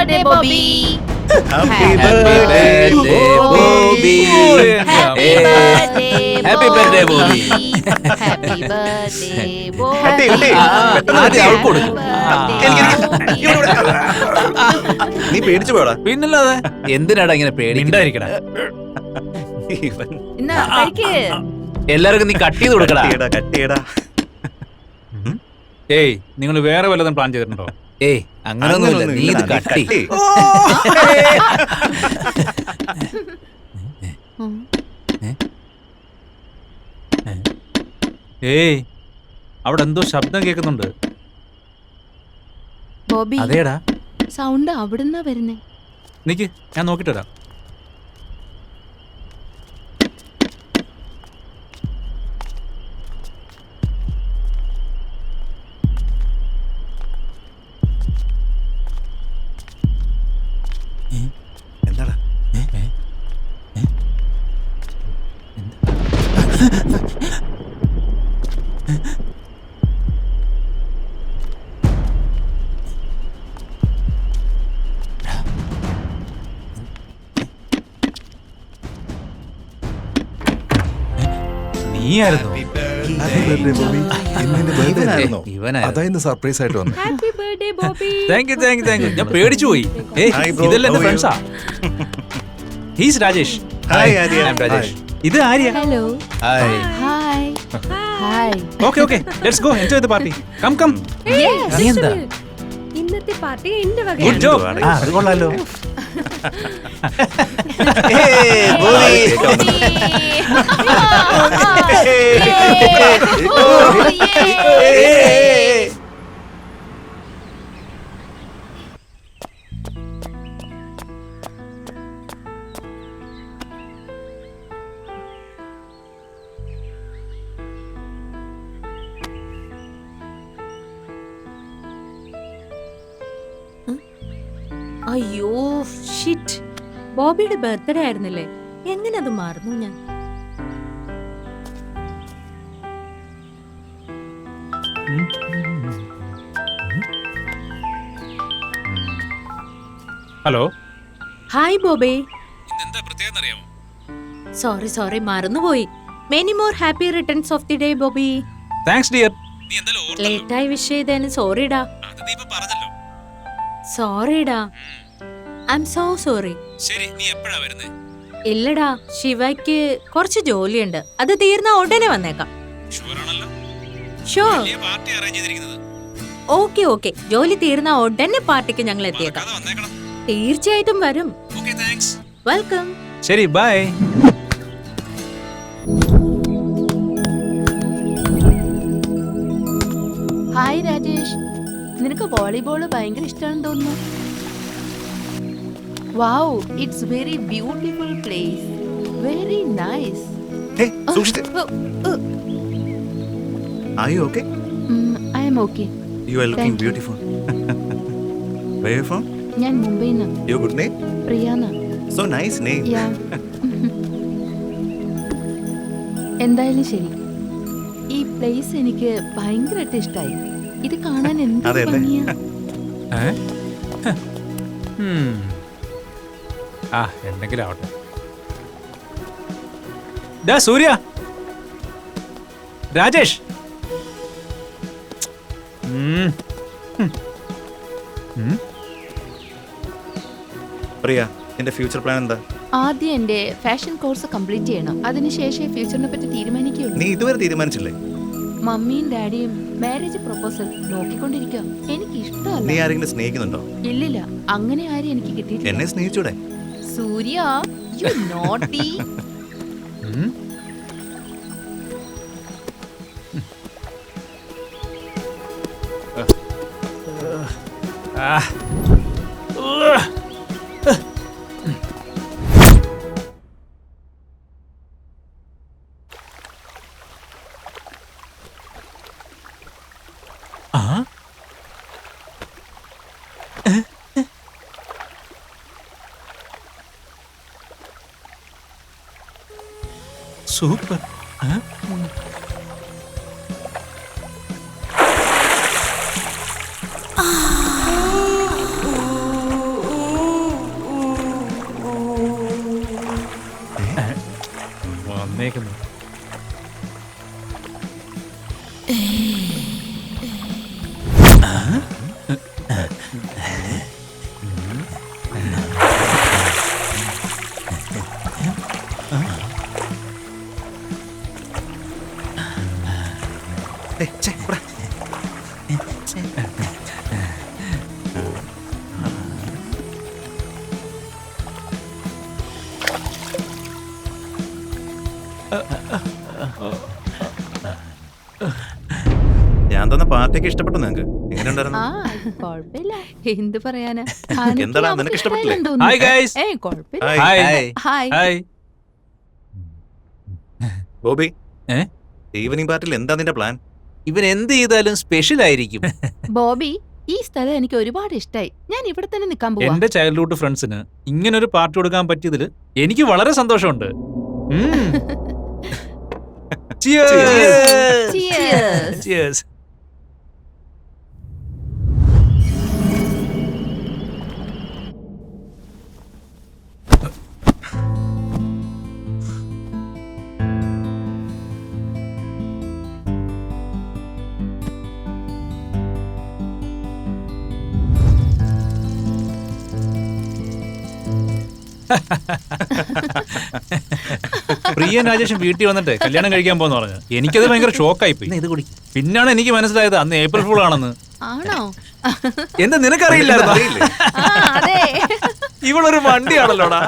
birthday, Bobby. Happy birthday, Bobby. Happy Hey. birthday, Happy birthday, Bobby. Happy birthday, Bobby. കട്ടി, കട്ടി. ആദ്യം അവൾക്ക് കൊടുക്കും. നീ പേടിച്ചു പോടാ. പിന്നല്ലാതെ എന്തിനാടാ ഇങ്ങനെ പേടിക്കടാ? എന്നാ കഴിക്ക്. എല്ലാവർക്കും നീ കട്ട് ചെയ്ത് കൊടുക്കടാ. കട്ടിയടാ. ഏയ് നിങ്ങൾ വേറെ വല്ലതും പ്ലാൻ ചെയ്തിട്ടുണ്ടോ? ഏയ് അങ്ങനൊന്നുമില്ല, നീ ഇത് കട്ടി. ഏയ് അവിടെ എന്തോ ശബ്ദം കേൾക്കുന്നുണ്ട്. ബോബി, അതേടാ, സൗണ്ട് അവിടുന്നാ വരുന്നേ. നിക്ക്, ഞാൻ നോക്കിട്ട് വരാം. എന്താടാ? നീയായിരുന്നു? അതായിരുന്നു സർപ്രൈസ് ആയിട്ട് വന്നു. Happy birthday Bobby. Thank you. ഞാൻ പേടിച്ചു പോയി. Hi, bro. ഇതെല്ലാം എന്റെ How are you? ഫ്രണ്ട്സാ. He's Rajesh. Hi, Arya. I'm Rajesh. Hi. ഇത് Arya. Hello. Hi. Hi. Hi. Okay let's go enjoy the party. Come. നീ എന്താ? ഇന്നത്തെ പാർട്ടി എന്റെ ഗുഡ് വകയാണ്. ജോബ്. അത് കൊള്ളാലോ. അയ്യോ ഷിറ്റ്, ബോബിയുടെ ബർത്ത്ഡേ ആയിരുന്നില്ലേ? എങ്ങനെ അത് മറന്നു ഞാൻ? ഹലോ. ഹായ് ബോബി. എന്താ പ്രത്യേകം അറിയാമോ? സോറി മറന്നുപോയി. Many more happy returns of the day Bobby. Thanks dear. നീ എന്തായാലും ലേറ്റായി വിഷ് ചെയ്തതിന് സോറിടാ. അത് നീ ഇപ്പോ പറഞ്ഞല്ലോ. സോറിടാ. I am so sorry. ശരി, നീ എപ്പോഴാ വരുന്നത്? ഇല്ലടാ, ശിവയ്ക്ക് കുറച്ച് ജോലിയുണ്ട്. അത് തീർന്ന ഉടനെ വന്നേക്കാം. ഷുവർ ആണല്ലോ? ഷുവർ. വലിയ പാർട്ടി അറേഞ്ച് ചെയ്തിരിക്കുന്നത്. ഓക്കെ ജോലി തീർന്ന ഉടനെ പാർട്ടിക്ക് ഞങ്ങൾ എത്തിയേക്കാം. വന്നേക്കണം. തീർച്ചയായിട്ടും വരും. Okay, thanks. വെൽക്കം. ശരി, ബൈ. ഹായ് രാജേഷ്, നിനക്ക് വോളിബോൾ ഭയങ്കര ഇഷ്ടമാണെന്ന് തോന്നുന്നു. Wow, it's very beautiful place. Very nice. Hey, സൂക്ഷിച്ച്. Are you okay? I M okay. You are looking Thank you. beautiful. Where are you from? ഞാൻ മുംബൈയിൽ നിന്ന്. Your good name? പ്രിയാന. So nice name. യാ. എന്തായാലും ശരി, ഈ പ്ലേസ് എനിക്ക് ഭയങ്കരമായിട്ട് ഇഷ്ടമായി. ഇത് കാണാൻ എന്ത് അതെ, അല്ലേ? ഭംഗിയാ. എന്തെങ്കിലും ആവട്ടെ. ഡാ സൂര്യ, രാജേഷ്. പ്രിയ, നിന്റെ ഫ്യൂച്ചർ പ്ലാൻ എന്താ? ആദ്യം എന്റെ ഫാഷൻ കോഴ്സ് കംപ്ലീറ്റ് ചെയ്യണം. അതിനുശേഷം ഫ്യൂച്ചറിനെ പറ്റി തീരുമാനിക്കുകയുള്ളൂ. നീ ഇതുവരെ തീരുമാനിച്ചില്ലേ? മമ്മിയും ഡാഡിയും മാരേജ് പ്രൊപ്പോസൽ നോക്കിക്കൊണ്ടിരിക്കുക. എനിക്ക് നീ ഇഷ്ടമല്ല. ആരെങ്കിലും സ്നേഹിക്കുന്നുണ്ടോ? ഇല്ലില്ല, അങ്ങനെ ആരും എനിക്ക് കിട്ടിയിട്ടില്ല. എന്നെ സ്നേഹിച്ചൂടെ? സൂര്യ, യു നോട്ടി. സൂപ്പർ. വന്നേക്കുന്നു. ഏയ്, ഛെ, ഇവിടെ. ഞാൻ തന്ന പാർട്ടിക്ക് ഇഷ്ടപ്പെട്ടു നിങ്ങക്ക്? എങ്ങനെയുണ്ടായിരുന്നു? ആ കൊഴപ്പില്ല. എന്ത് പറയാനാ? എന്താടാ, നിനക്ക് ഇഷ്ടപ്പെട്ടില്ലേ? Hi guys. ഏയ് കൊഴപ്പില്ല. Hi. Hi. Hi. Hi. Bobby, ഏ? ഈവനിങ് പാർട്ടിയിൽ എന്താ നിന്റെ പ്ലാൻ? ഇവൻ എന്ത് ചെയ്താലും സ്പെഷ്യൽ ആയിരിക്കും. ബോബി, ഈ സ്ഥലം എനിക്ക് ഒരുപാട് ഇഷ്ടായി. ഞാൻ ഇവിടെ തന്നെ നിക്കാൻ പോവാ. എന്റെ ചൈൽഡ്ഹുഡ് ഫ്രണ്ട്സിന് ഇങ്ങനൊരു പാർട്ടി കൊടുക്കാൻ പറ്റിയതിൽ എനിക്ക് വളരെ സന്തോഷമുണ്ട്. Cheers. Cheers. Cheers. പ്രിയ രാജേഷും വീട്ടിൽ വന്നിട്ട് കല്യാണം കഴിക്കാൻ പോന്ന് പറഞ്ഞു. എനിക്കത് ഭയങ്കര ഷോക്കായി പോയി. ഇത് കുടിക്കും. പിന്നാണ് എനിക്ക് മനസ്സിലായത് അന്ന് ഏപ്രിൽ ഫുൾ ആണെന്ന്. ആണോ? എന്താ നിനക്കറിയില്ലായിരുന്നു? അറിയില്ലേ? ആ, അതെ. ഇവളൊരു വണ്ടിയാണല്ലോടാ.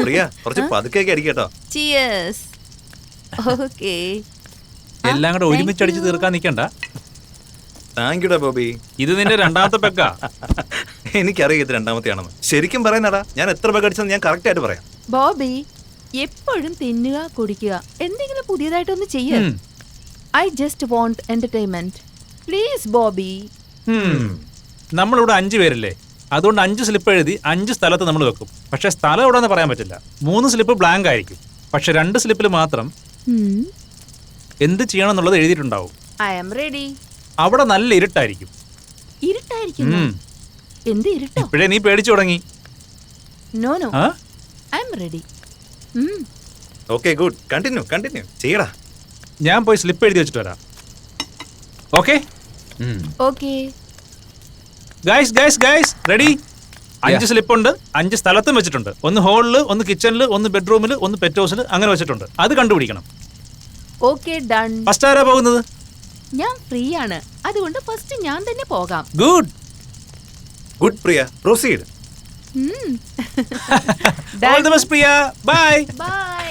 പ്രിയ, കുറച്ച് പതുക്കെയൊക്കെ അടിക്കും കേട്ടോ. Cheers. Okay. എല്ലാം കൂടെ ഒരുമിച്ച് അടിച്ച് തീർക്കാൻ നിൽക്കണ്ട. താങ്ക് യുടാ ബോബി. ഇത് നിന്റെ രണ്ടാമത്തെ പെക്കാ. എനിക്കറിയാം ഇത് രണ്ടാമത്തെ ആണെന്ന്. ശരിക്കും പറയുന്നടാ, ഞാൻ എത്ര പേക്ക് അടിച്ചെന്ന് ഞാൻ കറക്റ്റ് ആയിട്ട് പറയാം. ബോബി, എപ്പോഴും തിന്നുക കുടിക്കുക, എന്തെങ്കിലും പുതിയതായിട്ടൊന്ന് ചെയ്യ. I just want entertainment. Please Bobby. നമ്മളിവിടെ 5 പേരില്ലേ, അതുകൊണ്ട് 5 സ്ലിപ്പ് എഴുതി 5 സ്ഥലത്ത് നമ്മൾ വെക്കും. പക്ഷെ സ്ഥലം എവിടെന്ന് പറയാൻ പറ്റില്ല. 3 സ്ലിപ്പ് ബ്ലാങ്ക് ആയിരിക്കും. പക്ഷെ 2 സ്ലിപ്പിൽ മാത്രം എന്ത് ചെയ്യണം എന്നുള്ളത് എഴുതിയിട്ടുണ്ടാവും. I am ready. അവിടെ നല്ല ഇരുട്ടായിരിക്കും. ഇരുട്ടായിരിക്കുന്നു? എന്ത് ഇരുട്ടോ? ഇപ്പോഴേ നീ പേടിച്ചു തുടങ്ങി. നോ നോ, ആ? I am ready. Okay, good. Continue ചെയ്യടാ. ഞാൻ പോയി സ്ലിപ്പ് എഴുതി വെച്ചിട്ട് വരാം. Okay okay. Guys ready? 5 slip ഉണ്ട്. 5 സ്ഥലത്തും വെച്ചിട്ടുണ്ട്. ഒന്ന് ഹോളില്, ഒന്ന് കിച്ചണില്, ഒന്ന് ബെഡ്റൂമില്, ഒന്ന് പെറ്റ് ഹൗസിൽ, അങ്ങനെ വെച്ചിട്ടുണ്ട്. അത് കണ്ടുപിടിക്കണം. Okay, done. ഫസ്റ്റ് ആരാ പോകുന്നത്? ഞാൻ ഫ്രീ ആണ്, അതുകൊണ്ട് ഫസ്റ്റ് ഞാൻ തന്നെ പോകാം. Good Priya, proceed. All the best Priya. Bye. Bye.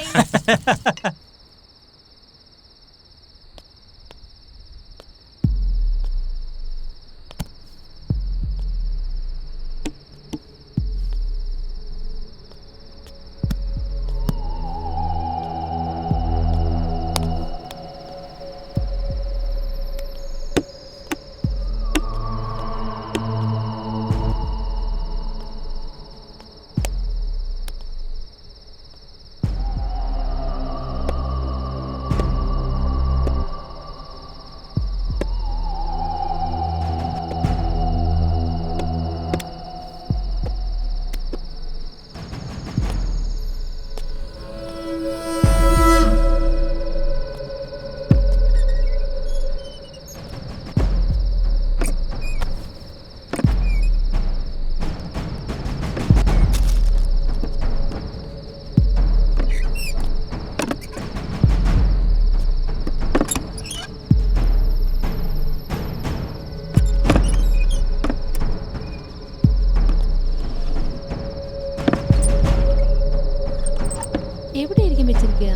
എവിടെയായിരിക്കും വെച്ചിരിക്കുക?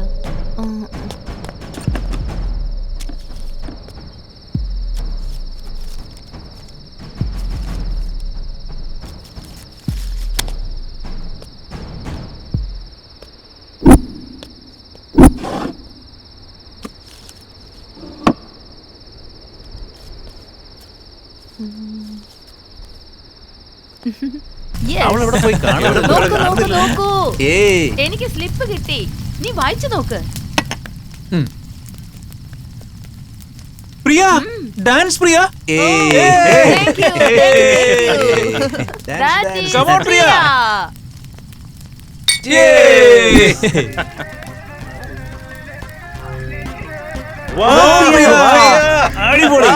അവളെവിടെ പോയി കാണാൻ? നോക്കൂ. ഏയ്, എനിക്ക് സ്ലിപ്പ് കിട്ടി. നീ വായിച്ചു നോക്ക്. Priya, dance Priya. Thank you. That is Come on, Priya. Priya. അടിപൊളി.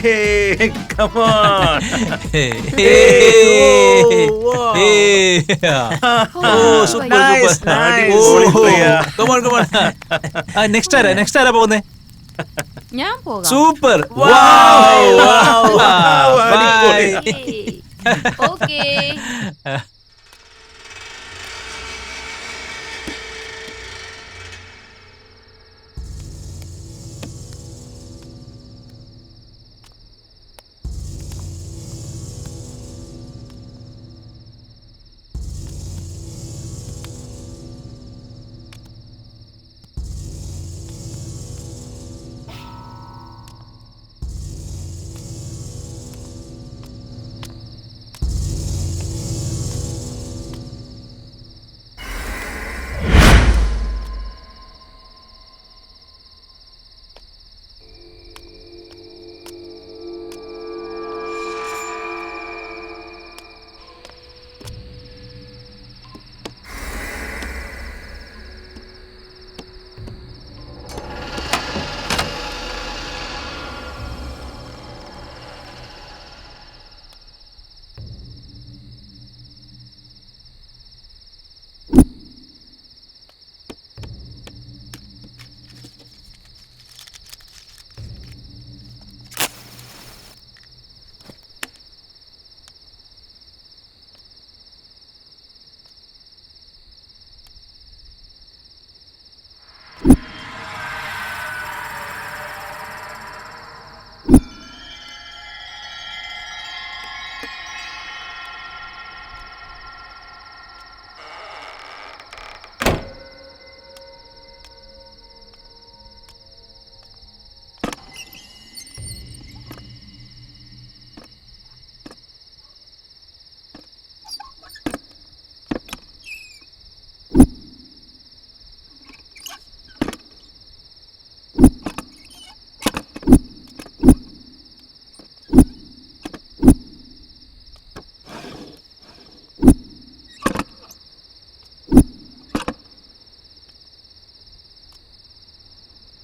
Hey, come on. നെക്സ്റ്റ് ആരാ പോകുന്നേ? ഞാൻ പോകാം. സൂപ്പർ. ഓക്കേ.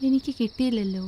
എനിക്ക് കിട്ടിയില്ലല്ലോ.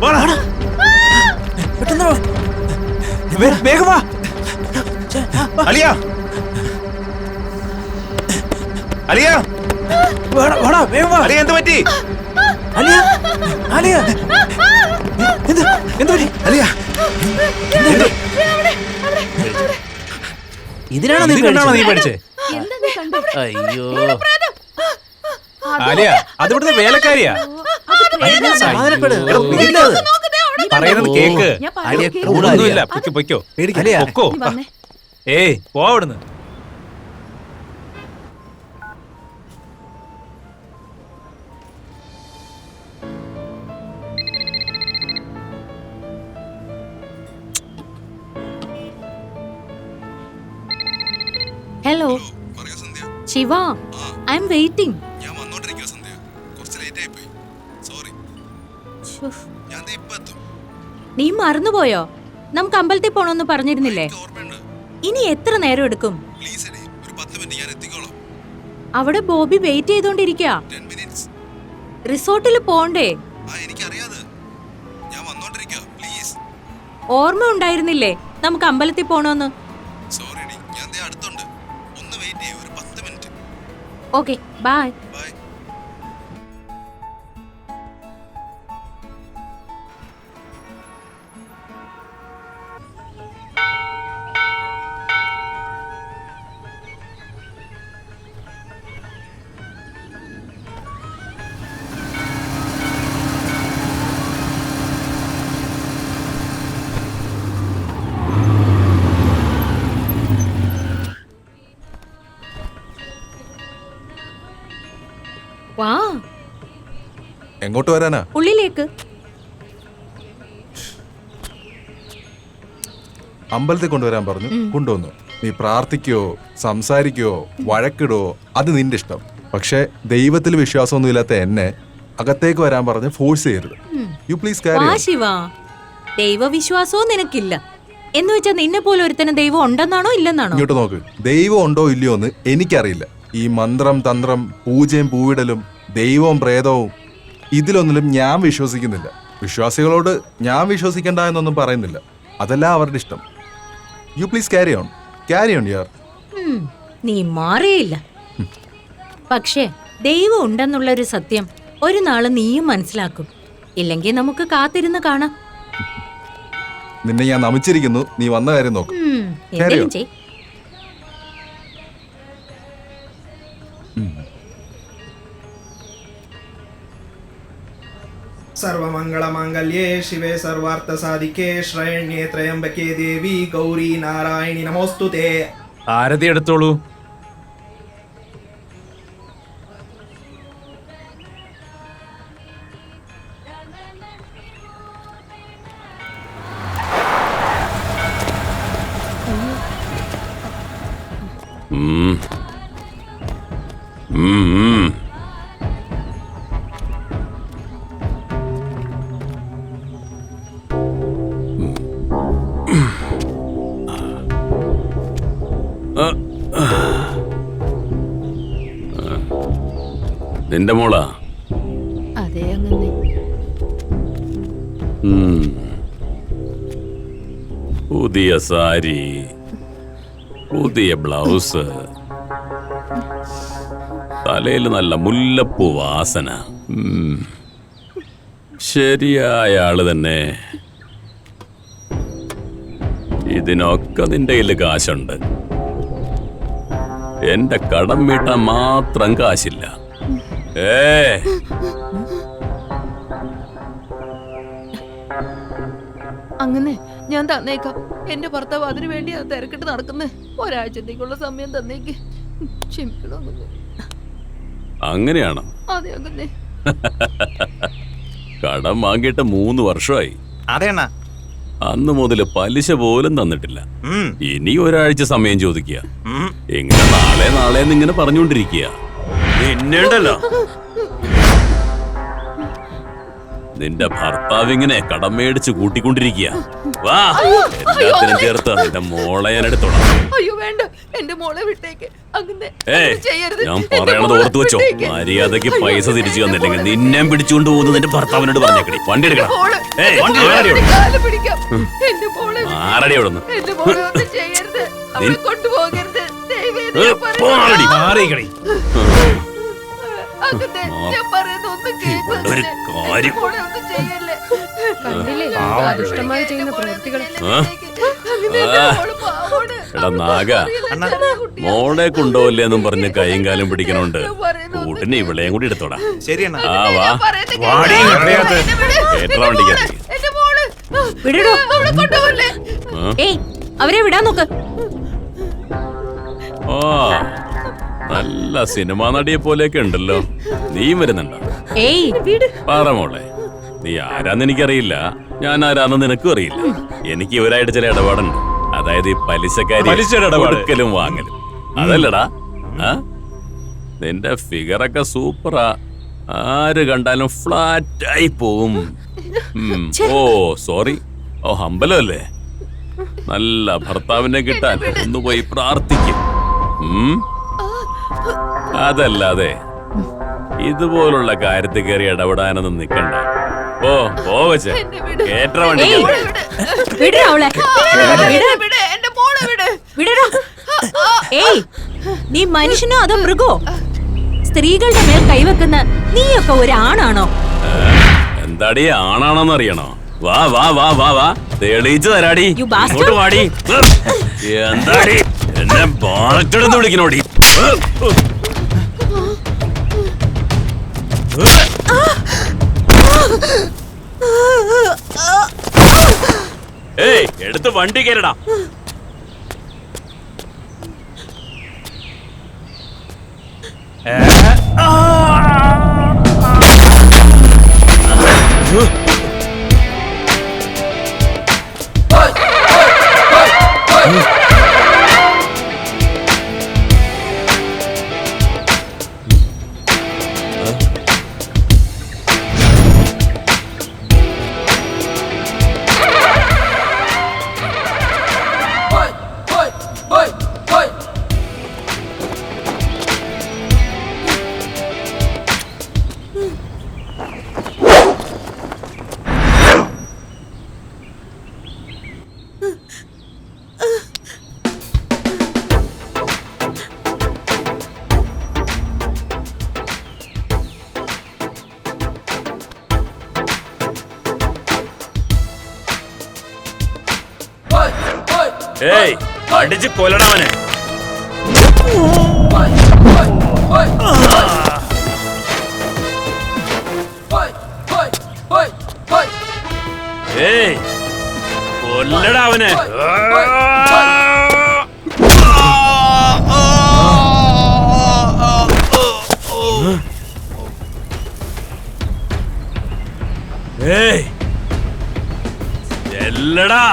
വാടാ. പെട്ടെന്ന് വാ. വേഗം വാ. അലിയ അലിയ വാടാ, വേഗം വാ. അലിയ എന്ത് പറ്റി? അലിയ, അലിയ. എന്ത് പറ്റി? അലിയ ഇതിനാണോ നീ ഇതിനാണോ നീ പേടിച്ചത്? പഠിച്ചേ? എന്താ നീ കണ്ടേ? അയ്യോ, ആലിയ അത് ഇവിടുത്തെ വേലക്കാരിയാ. സമാധാനപ്പെട്. എടാ, ഇതില്ല അത്. പറയുന്നത് കേക്ക്. ഞാൻ അലിയ, പറയുന്നത് കൂടെ കേൾക്ക്. ഒന്നുമില്ല, പൊയ്ക്കോ പൊയ്ക്കോ. അലിയ, പൊക്കോ. നീ വന്നേ. ഏയ് പോ അവിടുന്ന്. Hello Shiva, I M waiting. ഞാൻ വന്നോണ്ടിരിക്കുക സന്ധ്യ. കുറച്ച് ലേറ്റ് ആയി പോയി. സോറി. ഞാൻ ദേ ഇപ്പോ എത്തും. നീ മറന്നുപോയോ? നമുക്ക് അമ്പലത്തിൽ പോണോന്ന് പറഞ്ഞിരുന്നില്ലേ? ഓർമ്മയുണ്ട്. ഇനി എത്ര നേരം എടുക്കും? പ്ലീസ് എടി, ഒരു 10 മിനിറ്റ് ഞാൻ എത്തിക്കോളാം. അവിടെ ബോബി വെയിറ്റ് ചെയ്തോണ്ടിരിക്കുക. 10 മിനിറ്റ്സ്. റിസോർട്ടിൽ പോണ്ടേ? എനിക്കറിയാതെ. ഞാൻ വന്നോണ്ടിരിക്കുക. പ്ലീസ്. ഓർമ്മ ഉണ്ടായിരുന്നില്ലേ നമുക്ക് അമ്പലത്തിൽ പോണോന്ന്? സോറി എടി, ഞാൻ ദേ അടുത്തുണ്ട്. ഒന്ന് വെയിറ്റ് ചെയ്യൂ, ഒരു 10 മിനിറ്റ്. Okay, by. ബൈ. വാ, എങ്ങോട്ട് വരാനാ? ഉള്ളിലേക്ക്. അമ്പലത്തിൽ കൊണ്ടുവരാൻ പറഞ്ഞു, കൊണ്ടുവന്നു. നീ പ്രാർത്ഥിക്കോ സംസാരിക്കോ വഴക്കിടോ അത് നിന്റെ ഇഷ്ടം. പക്ഷെ ദൈവത്തിൽ വിശ്വാസമൊന്നും ഇല്ലാത്ത എന്നെ അകത്തേക്ക് വരാൻ പറഞ്ഞ് ഫോഴ്സ് ചെയ്യരുത്. യു പ്ലീസ് വാ കാരി. ശിവ, ദൈവവിശ്വാസവും നിനക്കില്ല എന്ന് വെച്ചാൽ നിന്നെ പോലെ ഒരുത്തന് ദൈവം ഉണ്ടെന്നാണോ ഇല്ലെന്നാണോ? ഇങ്ങോട്ട് നോക്ക്. ദൈവം ഉണ്ടോ ഇല്ലയോ എന്ന് എനിക്കറിയില്ല. ഈ മന്ത്രം തന്ത്രം പൂജയും പൂവിടലും ദൈവവും പ്രേതവും ഇതിലൊന്നിലും ഞാൻ വിശ്വസിക്കുന്നില്ല. വിശ്വാസികളോട് ഞാൻ വിശ്വസിക്കണ്ട എന്നൊന്നും പറയുന്നില്ല. അതല്ല അവരുടെ ഇഷ്ടം. യു പ്ലീസ് ക്യാരി ഓൺ യാർ. നീ മാറിയില്ല. പക്ഷേ ദൈവം ഉണ്ടെന്നുള്ളൊരു സത്യം ഒരു നാള് നീയും മനസ്സിലാക്കും. ഇല്ലെങ്കിൽ നമുക്ക് കാത്തിരുന്ന് കാണാം. നിന്നെ ഞാൻ നമിച്ചിരിക്കുന്നു. നീ വന്ന കാര്യം നോക്കും. എന്തെങ്കിലും ചെയ്. सर्वमंगलमांगल्ये शिवे सर्वार्थसाधिके श्रयण्ये त्र्यंबके देवी गौरी नारायणी नमोस्तुते. ആരതി എടുത്തോളൂ. നിന്റെ മോളാ? അതെ അങ്ങനെ. പുതിയ സാരി, പുതിയ ബ്ലൗസ്, തലയിൽ നല്ല മുല്ലപ്പൂ വാസന. ശരിയായ ആള് തന്നെ. ഇതിനൊക്കെ നിന്റെ കയ്യിൽ കാശുണ്ട്. എന്റെ കടം വീട്ടാൻ മാത്രം കാശില്ല. അങ്ങനെ ഞാൻ തന്നേക്കാം. എന്റെ ഭർത്താവ് അതിനു വേണ്ടി അത് തിരക്കിട്ട് നടക്കുന്നേ. ഒരാഴ്ചത്തേക്കുള്ള സമയം തന്നേക്ക്. ക്ഷമിക്കണോ അങ്ങനെ? അങ്ങനെയാണോ? അതെ അങ്ങനെ. കടം വാങ്ങിയിട്ട് 3 വർഷമായി. അതെണ്ണ അന്ന് മുതൽ പലിശ പോലും തന്നിട്ടില്ല. ഇനി ഒരാഴ്ച സമയം ചോദിക്കുക. ഇങ്ങനെ നാളെ നാളെ ഇങ്ങനെ പറഞ്ഞുകൊണ്ടിരിക്കുക. നിന്നുണ്ടല്ലോ. നിന്റെ ഭർത്താവ് ഇങ്ങനെ കടം മേടിച്ച് കൂട്ടിക്കൊണ്ടിരിക്കുക. വാ, എല്ലാത്തിനും ചേർത്ത് നിന്റെ മോളെ ഞാൻ എടുത്തോളാം. അയ്യോ വേണ്ട, എന്റെ മോളെ വിട്ടേക്ക്. അങ്ങനെ ഏയ്, ചെയ്യരുത്. ഞാൻ എന്റെ പറയണത് മോളെ ഓർത്തു വെച്ചോ. വിട്ടേക്ക്. മര്യാദക്ക് അയ്യോ, പൈസ തിരിച്ചു എന്റെ തന്നില്ലെങ്കിൽ മോളെ. നിന്നെ പിടിച്ചുകൊണ്ട് പോകുന്നത് നിന്റെ ഭർത്താവിനോട് പറഞ്ഞേക്കടി. വണ്ടി എടുക്കണം. മോള്, ഏയ്, എന്റെ വണ്ടി മോളെ ആരടി ഒരു കാല് പിടിക്കാം. എന്റെ മോളെ വിട്ടേക്ക്. ആരടി അവിടെ നിന്ന്? എന്റെ മോളെ ഒന്നും ചെയ്യരുത്. അവളെ കൊണ്ടുപോകരുത്. ദയവേ ഇത് ഞാൻ പോരടി. പറയുന്നത്. മാറിക്കടി. അങ്ങനെ ഞാൻ പറയുന്നത് ഒന്ന് കേൾക്ക്. ഒരു കാര്യം. എന്റെ മോളെ ഒന്നും ചെയ്യല്ലേ. കണ്ടില്ലേ അദുഷ്ടമായി ചെയ്യുന്ന പ്രവൃത്തികൾ. അങ്ങനെ എന്റെ മോള് പാവോട്. എടാ നാഗ, മോളെ കൊണ്ടുപോകില്ലേ എന്നും പറഞ്ഞ് കൈയും കാലും പിടിക്കണോണ്ട് കൂട്ടിന് ഇവളെയും കൂടി എടുത്തോടാ. ശരിയാണ്. ആ വാ, വാടി, അറിയാത്ത. കേട്ടറ വണ്ടിക്കകത്ത്. എന്റെ മോള് വിടടോ. അവളെ കൊണ്ടുപോകല്ലേ. ഏയ്, അവരെ വിടാൻ നോക്ക്. ഓ, നല്ല സിനിമാ നടിയെ പോലെയൊക്കെ ഉണ്ടല്ലോ. നീ വരുന്നുണ്ടോ? ഏയ് വീട്. പറ മോളെ, നീ ആരാന്ന് എനിക്കറിയില്ല, ഞാൻ ആരാന്ന് നിനക്കും അറിയില്ല. എനിക്ക് ഇവരായിട്ട് ചില ഇടപാടുണ്ട്. അതായത് ഈ പലിശക്കാരി പലിശയുടെ ഇടപാട്. കൊടുക്കലും വാങ്ങലും. അതല്ലടാ. ആ, നിന്റെ ഫിഗറൊക്കെ സൂപ്പറാ. ആര് കണ്ടാലും ഫ്ലാറ്റ് ആയി പോവും. ഓ സോറി. ഓ ഹമ്പലല്ലേ. നല്ല ഭർത്താവിനെ കിട്ടാൻ ഒന്ന് പോയി പ്രാർത്ഥിക്കും. അതല്ലാതെ ഇതുപോലുള്ള കാര്യത്തിൽ കയറി ഇടപെടാനൊന്നും നിക്കണ്ട. ഓ പോവച്ചേ, കേട്ട വണ്ടി. വിടടാ അവളെ. വിട്, എന്റെ മോളെ വിട്. വിടടാ. ഏയ്, നീ മനുഷ്യനോ അതോ മൃഗോ? സ്ത്രീകളുടെ മേൽ കൈവെക്കുന്ന നീയൊക്കെ ഒരാണാണോ? എന്താടി ആണാണെന്ന് അറിയണോ? വാ വാ വാ വാ വാ, തെളിയിച്ചു തരാടി. You bastard. ഇങ്ങോട്ട് വാടി. എന്താടി എന്നെ ബാണറ്റെടുന്ന് വിളിക്കണോടി? ഏയ്, എടുത്ത് വണ്ടി കയറടാ. ഏയ്, അടിച്ച് കൊല്ലണവനെ. ഏയ്, കൊല്ലടാ അവനെ. ഏയ്, എല്ലടാ.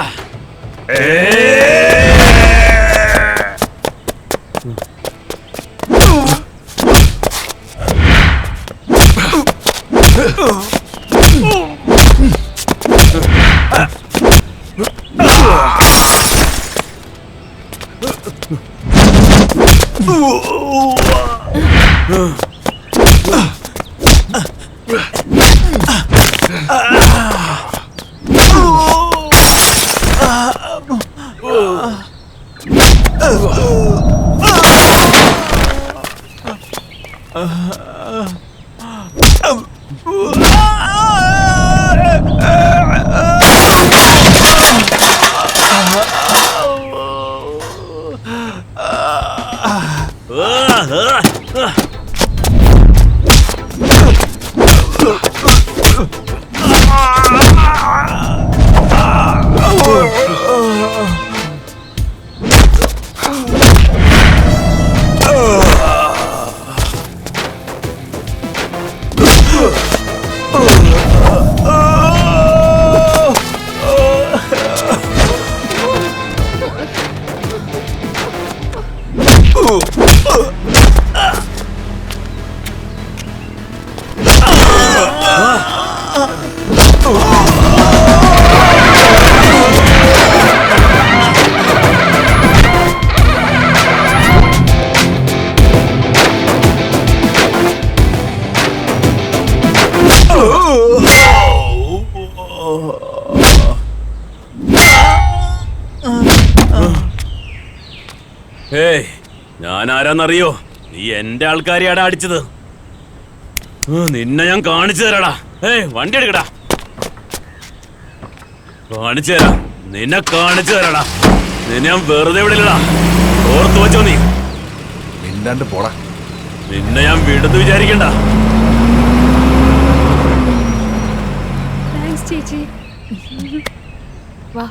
ഏയ് ഞാൻ ആരാന്നറിയോ? നീ എന്റെ ആൾക്കാരെയാടാ അടിച്ചത്. നിന്നെ ഞാൻ കാണിച്ചു തരാടാ. ഏയ് വണ്ടി എടുക്കടാ. കാണിച്ചു തരാം, നിന്നെ കാണിച്ചു തരാടാ. നിന്നെ ഞാൻ വെറുതെ വിടില്ലടാ, ഓർത്തു വെച്ചോ നീ. മിണ്ടാണ്ട് പോടാ. നിന്നെ ഞാൻ വിടുന്നു വിചാരിക്കണ്ട. താങ്ക്സ് ചേച്ചി. വാ.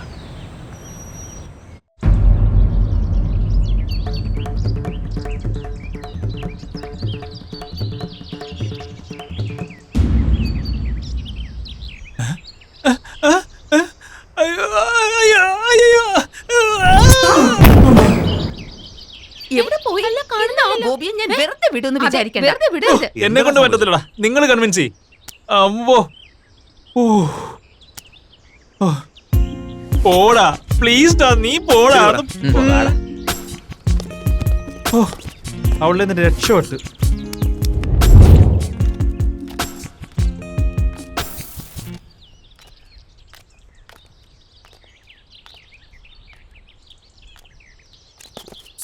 എവിടെ പോയി? കാണുന്ന ആ ബോബിയെ ഞാൻ വെറുതെ വിടുമെന്ന് വിചാരിക്കണ്ട. വെറുതെ വിടരുത്. എന്നെ കൊണ്ട് പറ്റത്തില്ലടാ, നിങ്ങൾ കൺവിൻസ് ചെയ്യ്. അമ്പോ പോടാ പ്ലീസ് ഡാ, നീ പോടാ. അവളുടെ നിന്ന് രക്ഷപ്പെട്ടു.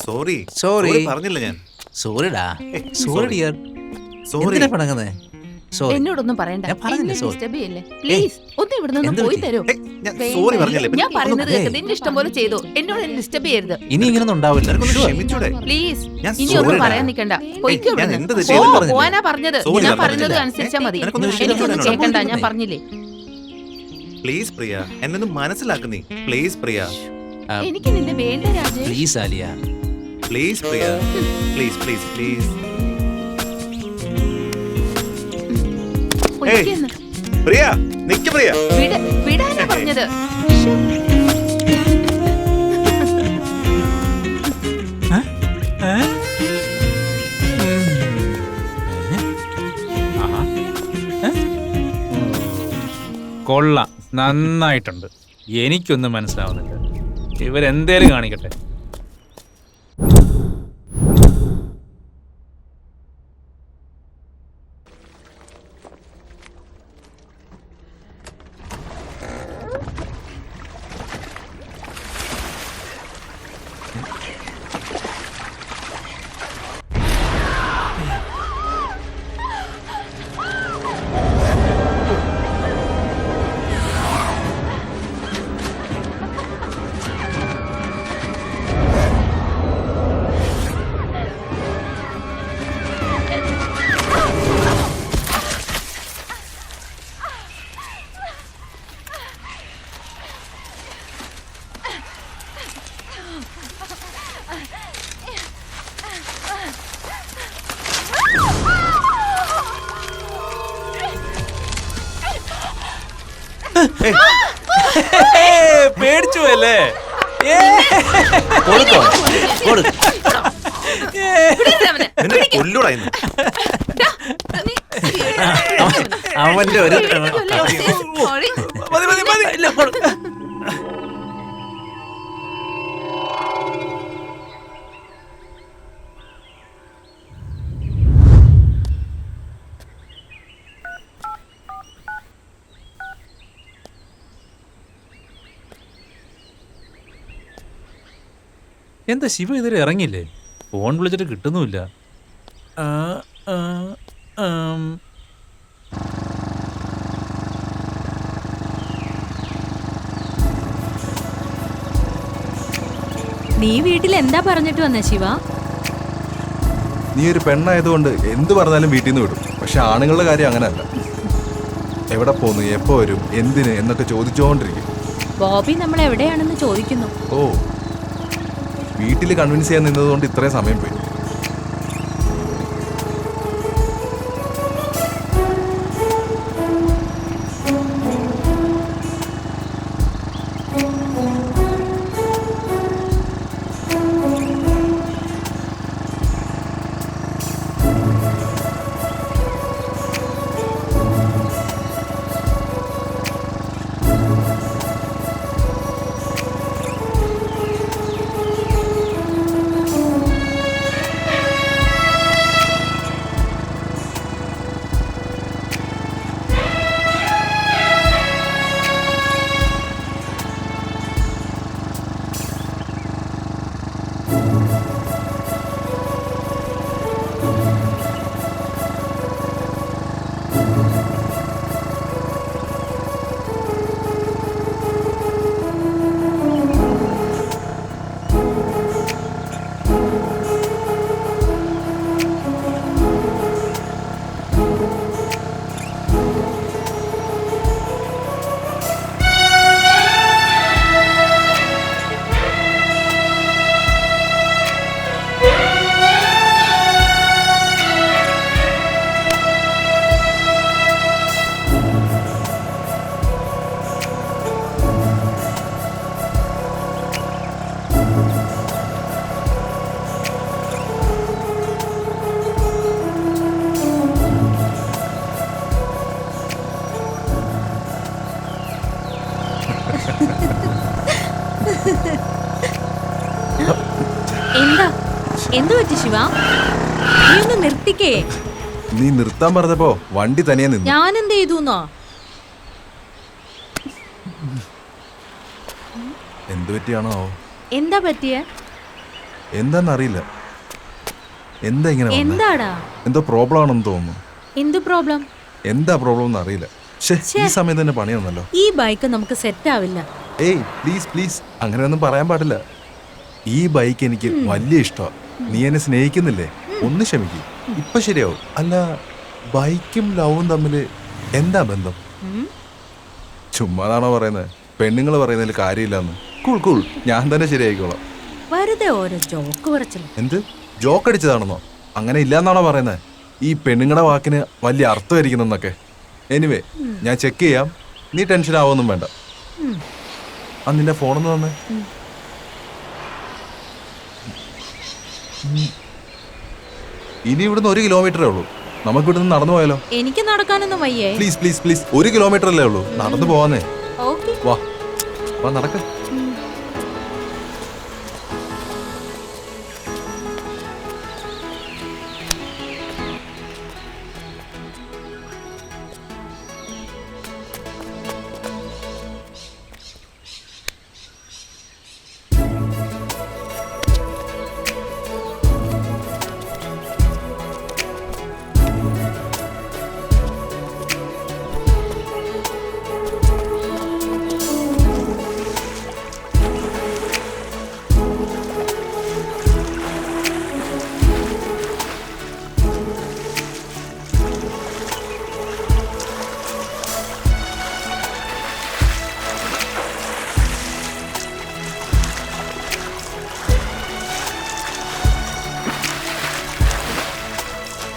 സോറി സോറി പറഞ്ഞില്ല ഞാൻ. സോറിടാ ഏയ്, സോറി ഡിയർ. സോറി. എന്തിനാ പണങ്ങുന്നേ? സോറി. എന്നോടൊന്നും പറയണ്ട. ഞാൻ പറഞ്ഞില്ലേ, എന്നെ sorry. disturb ചെയ്യല്ലേ? Please, ഒന്ന് ഇവിടെ നിന്ന് എന്ത് പോയി പറ്റി? തരൂ. ഏയ്, ഞാൻ വേണ്ട. സോറി പറഞ്ഞില്ലേ? ഞാൻ പറയുന്നത് ഒന്ന് കേൾക്ക്. നിന്റെ ഇഷ്ടം പോലെ ചെയ്തു. എന്നോട് ഡിസ്റ്റർബ് ചെയ്യരുത്. ഇനി ഇങ്ങനൊന്നും ഉണ്ടാവില്ല. നിനക്കൊന്ന് Sure. ക്ഷമിച്ചൂടെ? പ്ലീസ്, ഞാൻ ഇനി sorry ഒന്നും ടാ. പറയാൻ നിൽക്കണ്ട. പൊയ്ക്കോ ഞാൻ ഇവിടുന്ന്. എന്ത് തെറ്റ് പോ, ചെയ്തു പറഞ്ഞില്ലേ? പോവാനാ പറഞ്ഞത്. Sorry ഞാൻ പറഞ്ഞില്ലേ? പറയുന്നത് അനുസരിച്ചാ മതി. നിനക്കൊന്ന് എനിക്കൊന്നും ക്ഷമിച്ചൂടെ? കേൾക്കണ്ട. ഞാൻ പറഞ്ഞില്ലേ? പ്ലീസ് പ്രിയ, എന്നൊന്ന് മനസ്സിലാക്കുന്നീ. പ്ലീസ് പ്രിയ, എനിക്ക് നിന്നെ വേണ്ട Rajesh. Please Alia. Please Priya, please please please. പൊയ്ക്കൊന്ന്. പ്രിയ നിക്ക് പ്രിയ. വിടാനാ പറഞ്ഞത്. ശ്ശോ. കൊള്ളാം, നന്നായിട്ടുണ്ട്. എനിക്കൊന്നും മനസ്സിലാവുന്നില്ല. ഇവരെന്തേലും കാണിക്കട്ടെ. പേടിച്ചു അല്ലേ? കൊടുക്കോ കൊടുക്ക്. വിടരുത് അവനെ. നിന്നെ കൊല്ലൂടാ ഇന്ന്. ഡാ, നീ അവന്റെ ഒരു Sorry. മതി മതി മതി. ഇല്ല, കൊടു. എന്താ ശിവ ഇതുവരെ ഇറങ്ങിയില്ലേ? ഫോൺ വിളിച്ചിട്ട് കിട്ടുന്നുമില്ല. നീ വീട്ടിൽ എന്താ പറഞ്ഞിട്ട് വന്ന ശിവ? നീ ഒരു പെണ്ണായതുകൊണ്ട് എന്ത് പറഞ്ഞാലും വീട്ടിൽ നിന്ന് വിടും. പക്ഷെ ആണുങ്ങളുടെ കാര്യം അങ്ങനെയല്ല. എവിടെ പോന്നു, എപ്പോ വരും, എന്തിന് എന്നൊക്കെ ചോദിച്ചുകൊണ്ടിരിക്കും. ബോബി നമ്മൾ എവിടെയാണെന്ന് ചോദിക്കുന്നു. ഓ, വീട്ടിൽ കൺവിൻസ് ചെയ്യാൻ നിന്നതുകൊണ്ട് ഇത്രയും സമയം പോയി. എന്താ എന്തു പറ്റി ശിവ? നീ ഒന്ന് നിർത്തിക്കേ. നീ നിർത്താൻ പറഞ്ഞപ്പോ വണ്ടി തനിയെ നിന്നു. ഞാൻ എന്ത് ചെയ്തുന്നോ? എന്തു പറ്റിയാണോ? എന്താ പറ്റിയ? എന്താന്നറിയില്ല. എന്താ ഇങ്ങനെ വന്നേ? എന്താടാ? എന്തോ പ്രോബ്ലം ആണെന്ന് തോന്നുന്നു. എന്ത് പ്രോബ്ലം? എന്താ പ്രോബ്ലം എന്ന് അറിയില്ല. ഈ സമയത്ത് തന്നെ പണിയൊന്നല്ലോ. ഈ ബൈക്ക് നമുക്ക് സെറ്റ് ആവില്ല. ഏയ് പ്ലീസ് പ്ലീസ്, അങ്ങനെയൊന്നും പറയാൻ പാടില്ല. ഈ ബൈക്ക് എനിക്ക് വലിയ ഇഷ്ടമാണ്. നീ എന്നെ സ്നേഹിക്കുന്നില്ലേ? ഒന്ന് ക്ഷമിക്കും, ഇപ്പൊ ശരിയാവും. അല്ല, ബൈക്കും ലവും തമ്മിൽ എന്താ ബന്ധം? ചുമ്മാതാണോ പറയുന്നത്? പെണ്ണുങ്ങൾ പറയുന്നതിൽ കാര്യമില്ലെന്ന്. കൂൾ കൂൾ, ഞാൻ തന്നെ ശരിയായിക്കോളാം. വെറുതെ ഓരോ ജോക്ക് പറച്ചില്ല. എന്ത് ജോക്ക് അടിച്ചതാണെന്നോ? അങ്ങനെ ഇല്ലാന്നാണോ പറയുന്നത്? ഈ പെണ്ണുങ്ങളുടെ വാക്കിന് വലിയ അർത്ഥമായിരിക്കുന്നൊക്കെ. എനിവേ, ഞാൻ ചെക്ക് ചെയ്യാം. നീ ടെൻഷൻ ആവൊന്നും വേണ്ട. ആ നിന്റെ ഫോണൊന്ന് തന്നെ. ഇനി ഇവിടുന്ന് 1 കിലോമീറ്ററേ ഉള്ളൂ. നമുക്ക് ഇവിടുന്ന് നടന്നു പോയാലോ? എനിക്ക് നടക്കാനൊന്നും വയ്യേ. പ്ലീസ് പ്ലീസ് പ്ലീസ്, 1 കിലോമീറ്റർ അല്ലേ ഉള്ളൂ, നടന്നു പോവാന്നേ. ഓക്കേ. വാ വാ, നടക്ക.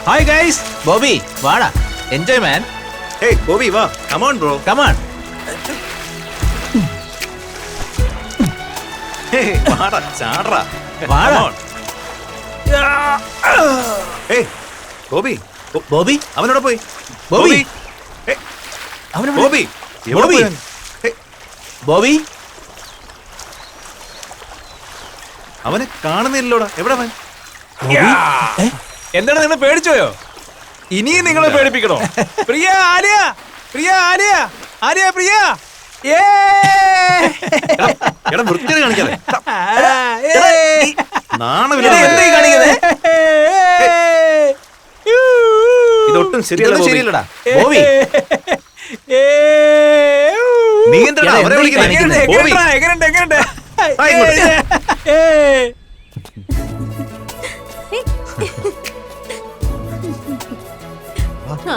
ഹായ് ഗൈസ്, ബോബി വാടാ, എൻജോയ് മാൻ. Hey, Bobby, വാ. Come on, bro. Come on. Hey, വാടാ, ചാടറാ. വാടാ. Come on. Hey, Bobby. Bobby, അവനോട് പോയി. ബോബി. Hey, അവനെ Bobby. എവിടെ ബോബി. പോയി അവൻ? Hey, ബോബി. അവനെ കാണുന്നില്ലോടാ. എവിടെ അവൻ? എന്താണ് നിങ്ങൾ പേടിച്ചോയോ? ഇനിയും നിങ്ങളെ പേടിപ്പിക്കണോ? പ്രിയ, ആര്യ, പ്രിയ, ആര്യ, ആര്യ, പ്രിയ. എടാ വൃത്തിയാണ് കാണിക്കാതെ. ഇതൊട്ടും ശരിയല്ലടാ. ബോബി, നീ എന്താ അവരെ വിളിക്കുന്നത്? ബോബി. എങ്ങനെയുണ്ട്, എങ്ങനെയുണ്ട്? ആ, ഇങ്ങോട്ട്. ആ.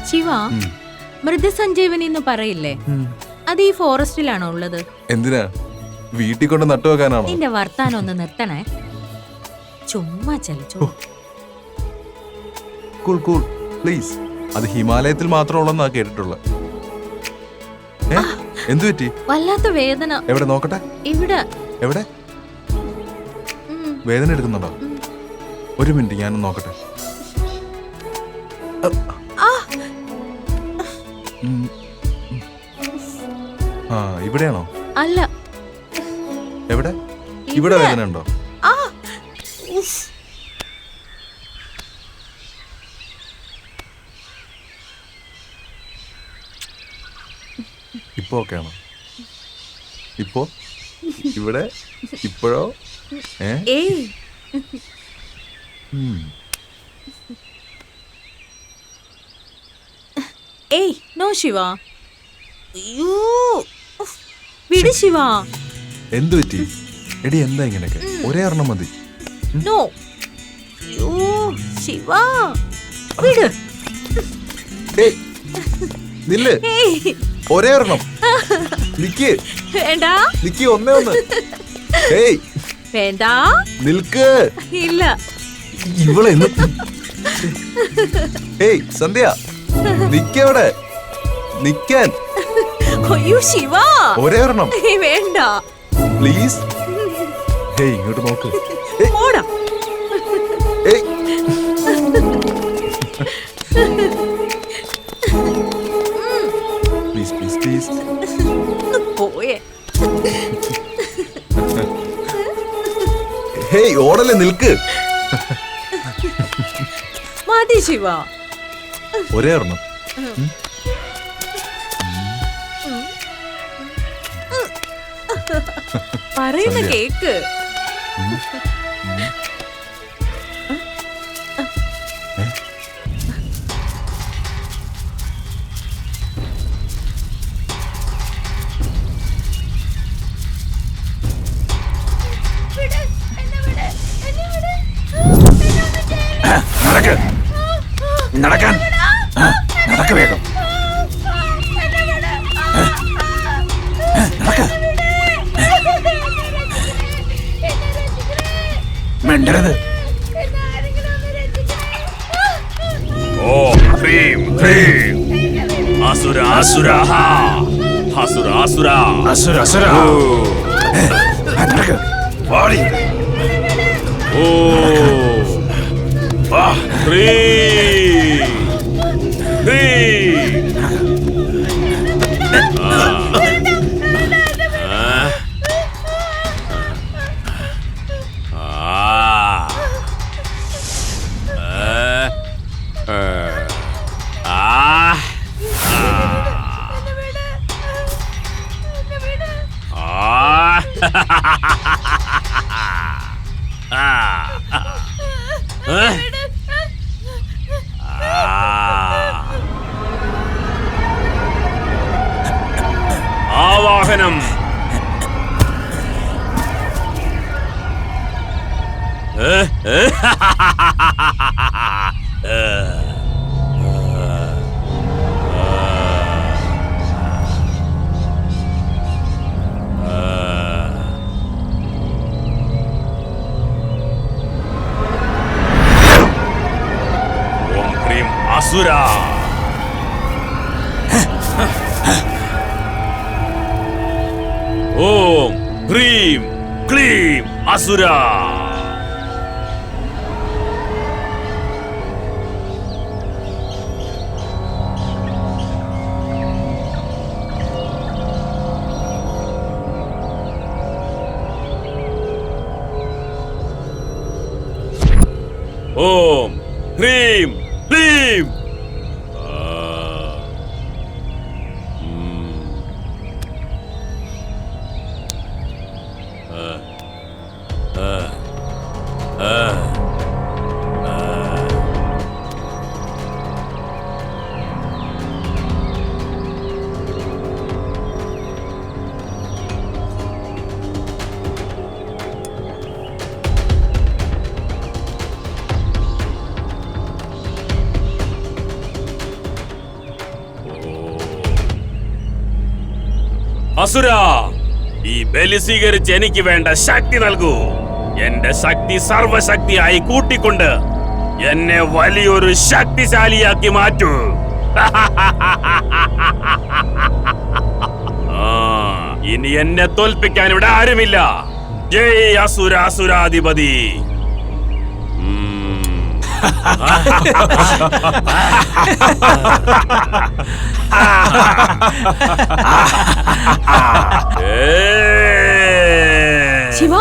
ശിവ, മൃതസഞ്ജീവനി എന്ന് പറയില്ലേ, അത് ഈ ഫോറസ്റ്റിലാണോ ഉള്ളത്? എന്തിനാ, വീട്ടിൽ കൊണ്ട് നട്ടു വെക്കാനാണോ? നിന്റെ വർത്താനം ഒന്ന് നിർത്തണേ. ചുമ്മാ ചലിച്ചോ. Cool cool please. അത് ഹിമാലയത്തിൽ മാത്രമുള്ളെന്നാ കേട്ടിട്ടുള്ളത്. എന്തു പറ്റി? വല്ലാത്ത വേദന. എവിടെ നോക്കട്ടെ? ഇവിടെ. എവിടെ? വേദന എടുക്കുന്നുണ്ടോ? 1 മിനിറ്റ്, ഞാനൊന്ന് നോക്കട്ടെ. ആ, ഇവിടെയാണോ? അല്ല. എവിടെ? ഇവിടെ വേദന ഉണ്ടോ? ഇപ്പൊ ഓക്കെ ആണോ? ഇപ്പോ ഇവിടെ ഇപ്പോഴോ? ഏയ്. ഏയ്, നോ ശിവ. അയ്യോ, വിട് ശിവ. എന്തു പറ്റി? എടി എന്താ ഇങ്ങനെയൊക്കെ? ഒരേ ഒരെണ്ണം മതി. നോ. അയ്യോ ശിവ വിട്. ഏയ്, നില്ല്. ഏയ്, ഒരേ ഒരെണ്ണം. നിക്ക് വേണ്ട നിക്ക്, ഒന്നേ ഒന്ന്. ഏയ് വേണ്ട, നിൽക്ക്. ഇല്ല. ഇവളെ ഏയ് സന്ധ്യ, നിക്കവിടെ. നിക്കാൻ. അയ്യോ ശിവ, ഒരേ ഒരെണ്ണം ഏയ്, വേണ്ട. പ്ലീസ്. ഏയ് ഇങ്ങോട്ട് നോക്ക്. ഏയ്, പോടാ. ഏയ്. Please please please. പോയേ. ഹേയ് ഓടല്ലേ, നിൽക്ക്. മതി ശിവ. ഒരേ ഒരെണ്ണം. പറയുന്ന കേക്ക്. നടക്കാൻ നടക്ക വേഗം. മിണ്ടരുത്. ഓം ഹ്രീം ഹ്രീം അസുര അസുര അസുര അസുര അസുര അസുര. നടക്ക്. ഓടി. ഓം ഹ്രീം ഹ്രീം. ആവാഹനം. ഓം ഹ്രീം അസുര. ഓം ഹ്രീം ക്ലീം അസുര. ഓം ഹ്രീം ക്ലീം. അസുര, ഈ ബലി സ്വീകരിച്ച് എനിക്ക് വേണ്ട ശക്തി നൽകൂ. എന്റെ ശക്തി സർവശക്തിയായി കൂട്ടിക്കൊണ്ട് എന്നെ വലിയൊരു ശക്തിശാലിയാക്കി മാറ്റൂ. ഇനി എന്നെ തോൽപ്പിക്കാൻ ഇവിടെ ആരുമില്ല. ജയ് അസുര അസുരാധിപതി. ശിവ,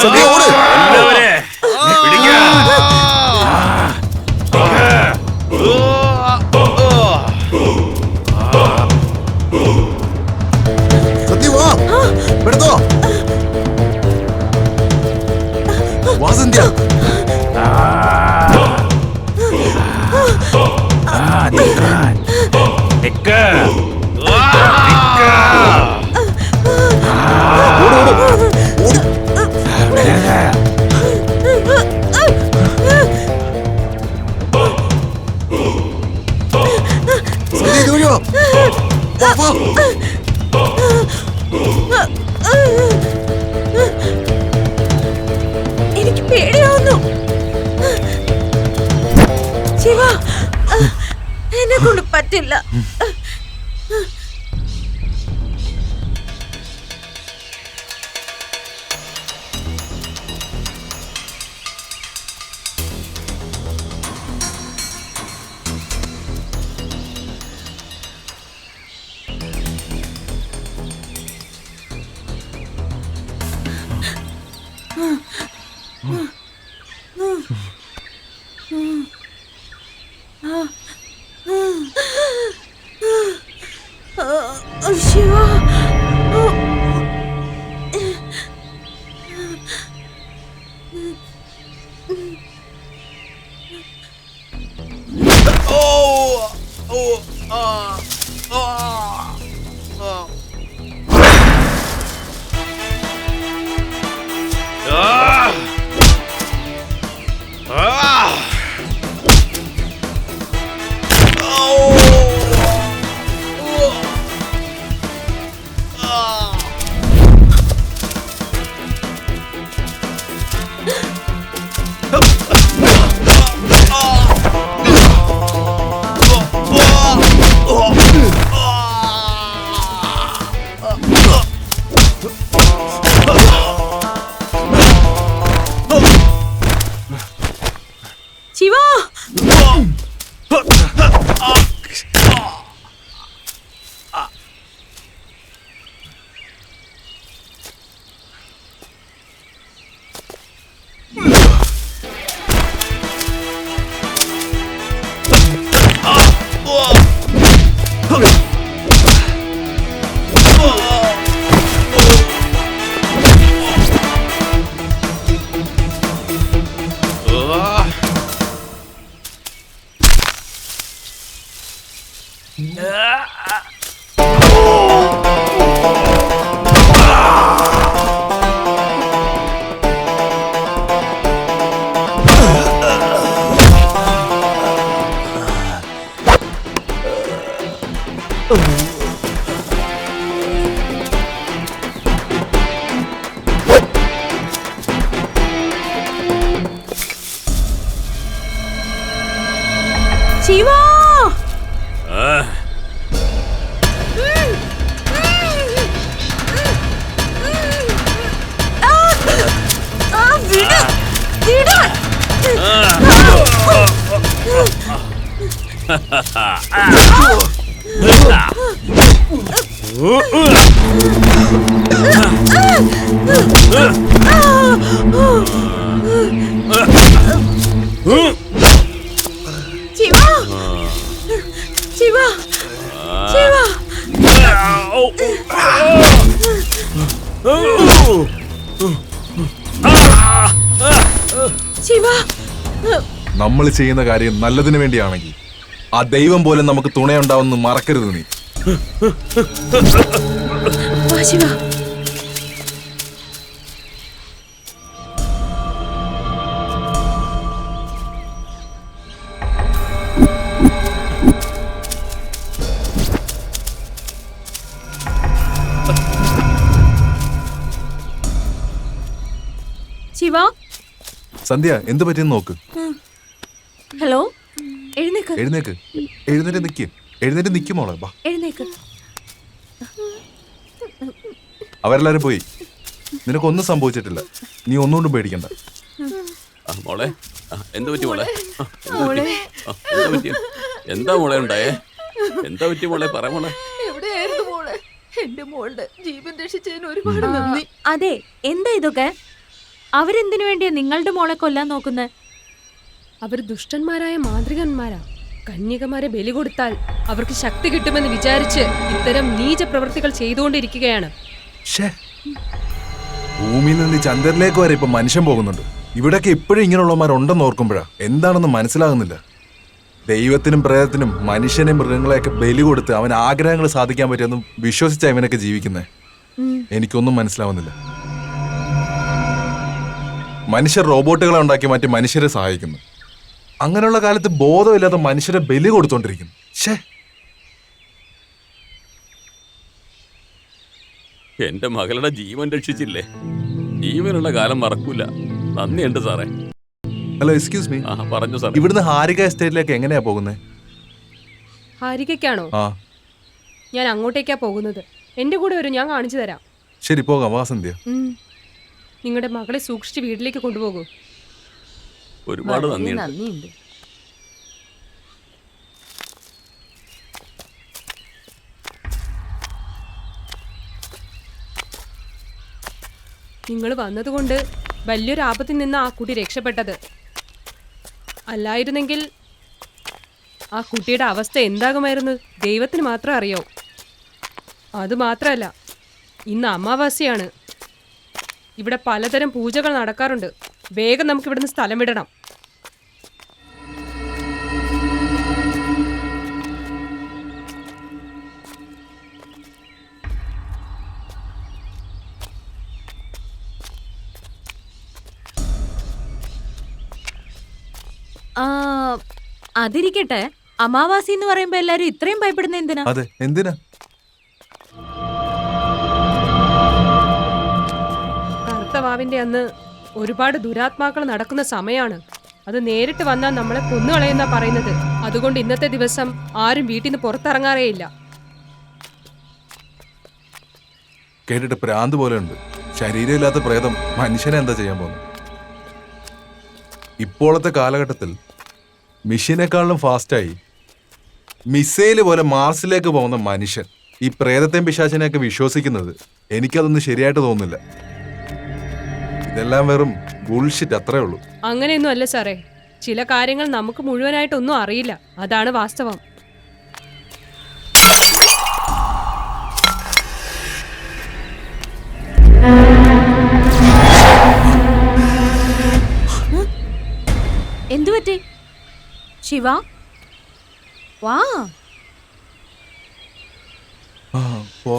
സന്ധ്യ ഓട്. എല്ലാവരെ പിടിക്കാം. സന്ധ്യ വാ, എടുത്തോ. വാ സന്ധ്യ. നിൽക്കാൻ. ഇതുവഴി വാ. വാ, വാ. എനിക്ക് പേടിയാവുന്നു. ശിവ, എന്നെ കൊണ്ട് പറ്റില്ല. ശിവ, ശിവ, ശിവ, ശിവ, ശിവ, ശിവ. നമ്മൾ ചെയ്യുന്ന കാര്യം നല്ലതിനു വേണ്ടിയാണെങ്കിൽ ആ ദൈവം പോലും നമുക്ക് തുണയുണ്ടാവുമെന്ന് മറക്കരുത് നീ. വാ ശിവ. ശിവ, സന്ധ്യ എന്ത് പറ്റിയെന്ന് നോക്ക്. ഹലോ, എഴുന്നേക്ക്. എഴുന്നേക്ക്, എഴുന്നേറ്റ് നിക്ക്, എഴുന്നേറ്റ് നിക്ക് മോളെ. വാ, എഴുന്നേക്ക്. അവരെല്ലാരും പോയി. നിനക്കൊന്നും സംഭവിച്ചിട്ടില്ല, നീ ഒന്നുകൊണ്ടും പേടിക്കണ്ട. മോളെ, എന്താ പറ്റി മോളെ? എന്താ പറ്റി? എന്താ മോളെ ഉണ്ടായേ? എന്താ പറ്റി മോളെ? പറ മോളെ. എവിടെയായിരുന്നു മോളെ? എന്റെ മോളുടെ ജീവൻ രക്ഷിച്ചതിന് ഒരുപാട് നന്ദി. അതെ, എന്താ ഇതൊക്കെ? അവരെന്തിനു വേണ്ടിയാ നിങ്ങളുടെ മോളെ കൊല്ലാൻ നോക്കുന്നത്? അവർ ദുഷ്ടന്മാരായ മാന്ത്രികന്മാരാ. കന്യകമാരെ ബലി കൊടുത്താൽ അവർക്ക് ശക്തി കിട്ടുമെന്ന് വിചാരിച്ച് ഇത്തരം നീച പ്രവൃത്തികൾ ചെയ്തുകൊണ്ടിരിക്കുകയാണ്. ഭൂമിയിൽ നിന്ന് ചന്ദ്രനിലേക്ക് വരെ ഇപ്പൊ മനുഷ്യൻ പോകുന്നുണ്ട്. ഇവിടൊക്കെ ഇപ്പോഴും ഇങ്ങനെയുള്ളവന്മാരുണ്ടെന്ന് ഓർക്കുമ്പോഴാ എന്താണെന്ന് മനസ്സിലാകുന്നില്ല. ദൈവത്തിനും പ്രേതത്തിനും മനുഷ്യനെയും മൃഗങ്ങളെയൊക്കെ ബലി കൊടുത്ത് അവൻ ആഗ്രഹങ്ങൾ സാധിക്കാൻ പറ്റുമെന്ന് വിശ്വസിച്ച ഇവനൊക്കെ ജീവിക്കുന്നേ. എനിക്കൊന്നും മനസ്സിലാവുന്നില്ല. മനുഷ്യർ റോബോട്ടുകളെ ഉണ്ടാക്കി മറ്റ് മനുഷ്യരെ സഹായിക്കുന്നു. അങ്ങനെയുള്ള കാലത്ത് ബോധമില്ലാത്ത മനുഷ്യരെ ബലി കൊടുത്തോണ്ടിരിക്കുന്നു. എന്റെ മകളുടെ ജീവൻ രക്ഷിച്ചില്ലേ? ജീവനുള്ള കാലം മറക്കൂല. നന്ദിയുണ്ട് സാറേ. Hello, excuse me. ആ പറഞ്ഞു സാർ. ഇവിടുന്ന് ഹാരിക എസ്റ്റേറ്റിലേക്ക് എങ്ങനെയാ പോകുന്നത്? ഹാരികയ്ക്കാണോ? ആ ഞാൻ അങ്ങോട്ടേക്കാ പോകുന്നത്. എന്റെ കൂടെ വരും, ഞാൻ കാണിച്ചു തരാം. ശരി, പോകാം. വാ സന്ധ്യ. നിങ്ങളുടെ മകളെ സൂക്ഷിച്ച് വീട്ടിലേക്ക് കൊണ്ടുപോകൂ. ഒരുപാട് നന്ദിയുണ്ട്. നന്ദിയുണ്ട്. നിങ്ങൾ വന്നതുകൊണ്ട് വലിയൊരു ആപത്തിൽ നിന്ന് ആ കുട്ടി രക്ഷപ്പെട്ടത്. അല്ലായിരുന്നെങ്കിൽ ആ കുട്ടിയുടെ അവസ്ഥ എന്താകുമായിരുന്നു ദൈവത്തിന് മാത്രം അറിയാവൂ. അതുമാത്രമല്ല, ഇന്ന് അമാവാസ്യയാണ്. ഇവിടെ പലതരം പൂജകൾ നടക്കാറുണ്ട്. വേഗം നമുക്ക് ഇവിടുന്ന് സ്ഥലം വിടണം. അതിരിക്കട്ടെ, അമാവാസി എന്ന് പറയുമ്പോ എല്ലാരും ഇത്രയും ഭയപ്പെടുന്ന എന്തിനാ? അതെ, എന്തിനാ? കറുത്തവാവിന്റെ അന്ന് ഒരുപാട് ദുരാത്മാക്കൾ നടക്കുന്ന സമയമാണ്. അത് നേരിട്ട് വന്നാൽ നമ്മളെ കൊന്നുകളയുന്നാ പറയുന്നത്. അതുകൊണ്ട് ഇന്നത്തെ ദിവസം ആരും വീട്ടിൽ നിന്ന് പുറത്തിറങ്ങാറേയില്ല. കേട്ടിട്ട് പ്രാന്ത് പോലെ ഉണ്ട്. ശരീരമില്ലാത്ത പ്രേതം മനുഷ്യനെ എന്താ ചെയ്യാൻ പോകുന്നത്? ഇപ്പോഴത്തെ കാലഘട്ടത്തിൽ മിഷീനേക്കാളും ഫാസ്റ്റായി മിസൈല് പോലെ മാർസിലേക്ക് പോകുന്ന മനുഷ്യൻ ഈ പ്രേതത്തെയും പിശാചിനെയൊക്കെ വിശ്വസിക്കുന്നത് എനിക്കതൊന്നും ശരിയായിട്ട് തോന്നുന്നില്ല. ഇതെല്ലാം വെറും ബുൾഷിറ്റ്, അത്രേ ഉള്ളൂ. അങ്ങനെയൊന്നും അല്ല സാറേ. ചില കാര്യങ്ങൾ നമുക്ക് മുഴുവനായിട്ടൊന്നും അറിയില്ല. അതാണ് വാസ്തവം. എന്തുപറ്റി ശിവ? വാ. പോ.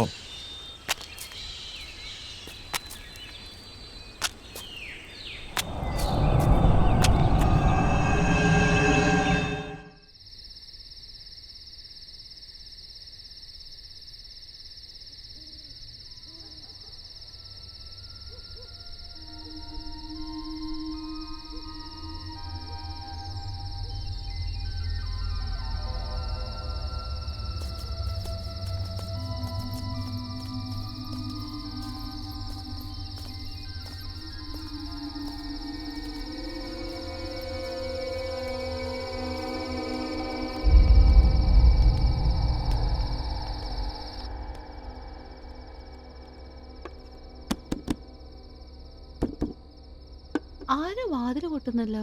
ആരോ വാതിൽ കൊട്ടുന്നല്ലോ.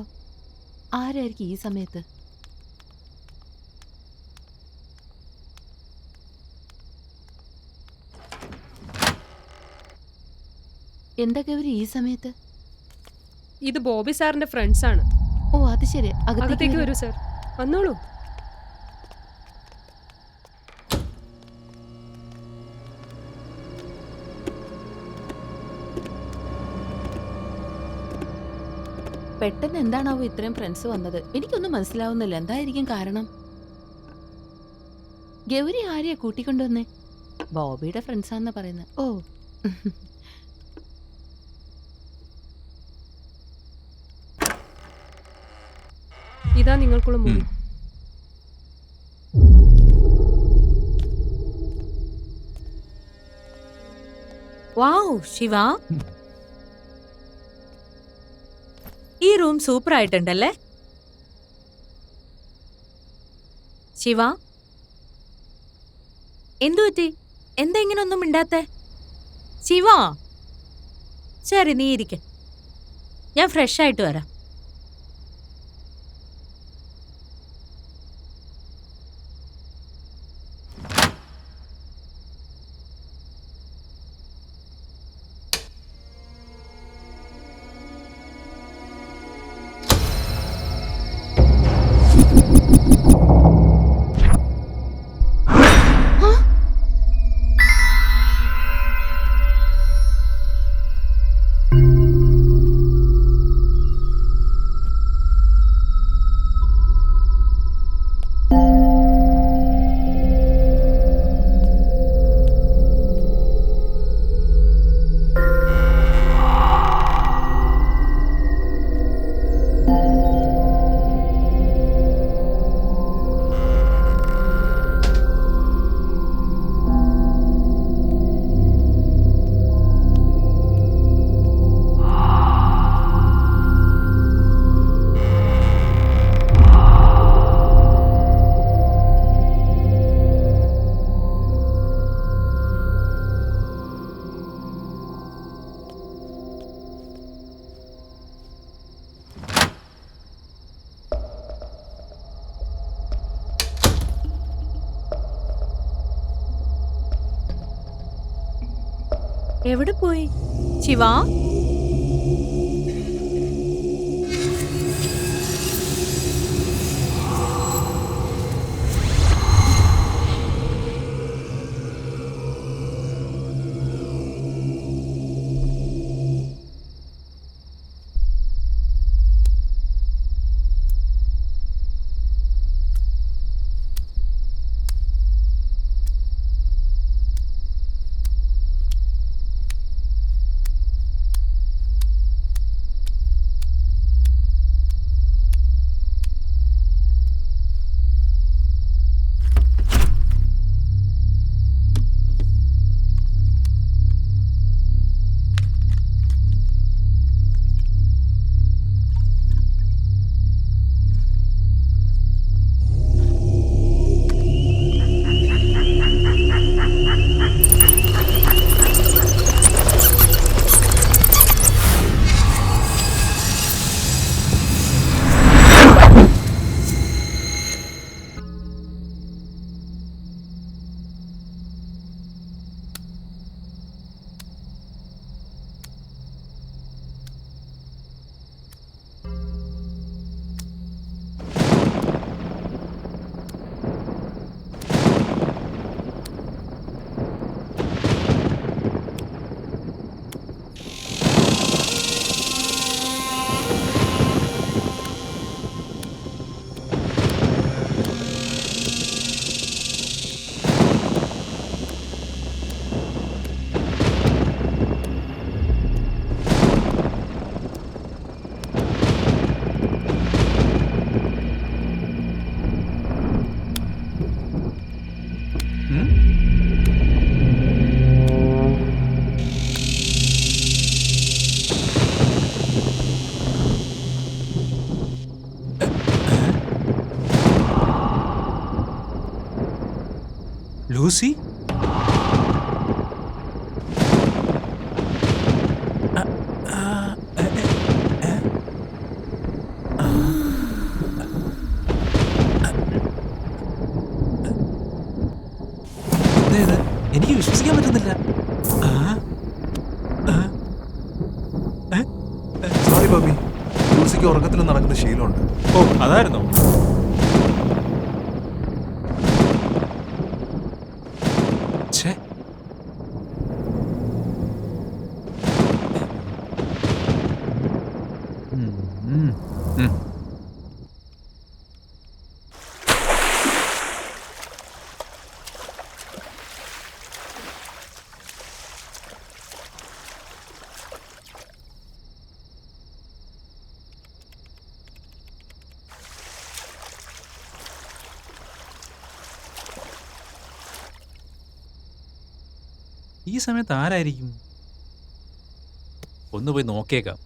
ആരായിരിക്കും ഈ സമയത്ത്? എന്താ ഗൗരി ഈ സമയത്ത്? ഇത് ബോബി സാറിന്റെ ഫ്രണ്ട്സ് ആണ്. ഓ അത് ശരി. അകത്തേക്ക് വരൂ സാർ, വന്നോളൂ. പെട്ടെന്ന് എന്താണാവോ ഇത്രയും ഫ്രണ്ട്സ് വന്നത്? എനിക്കൊന്നും മനസ്സിലാവുന്നില്ല. എന്തായിരിക്കും കാരണം? ഗൗരി ആരെയാ കൂട്ടിക്കൊണ്ടുവന്നേ? ബോബിയുടെ ഫ്രണ്ട്സാന്ന് പറയുന്നത്. ഓ ഇതാ നിങ്ങൾക്കുള്ള മുറി. വാവ് ശിവ, ഈ റൂം സൂപ്പർ ആയിട്ടുണ്ടല്ലേ ശിവ? എന്തു പറ്റി? എന്താ ഇങ്ങനെ ഒന്നും മിണ്ടാത്തെ ശിവ? ശരി, നീ ഇരിക്ക, ഞാൻ ഫ്രഷ് ആയിട്ട് വരാം. എവിടെ പോയി? ശിവ, ലൂസി? എനിക്ക് വിശ്വസിക്കാൻ പറ്റുന്നില്ല. സോറി ബോബി, ലൂസിക്ക് ഉറക്കത്തിൽ നടക്കുന്ന ശീലമുണ്ട്. ഓ, അതായിരുന്നോ? ഛേ, ഈ സമയത്ത് ആരായിരിക്കും? ഒന്ന് പോയി നോക്കിയേക്കാം.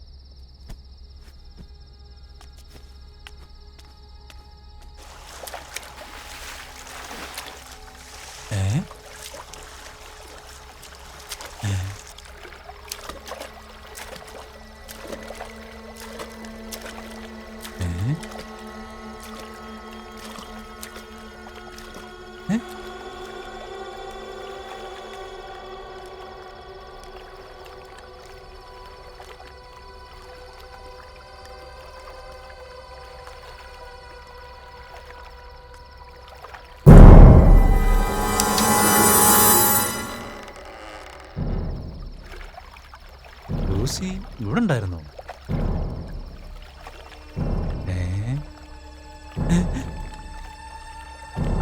ലൂസി ഇവിടെ ഉണ്ടായിരുന്നോ?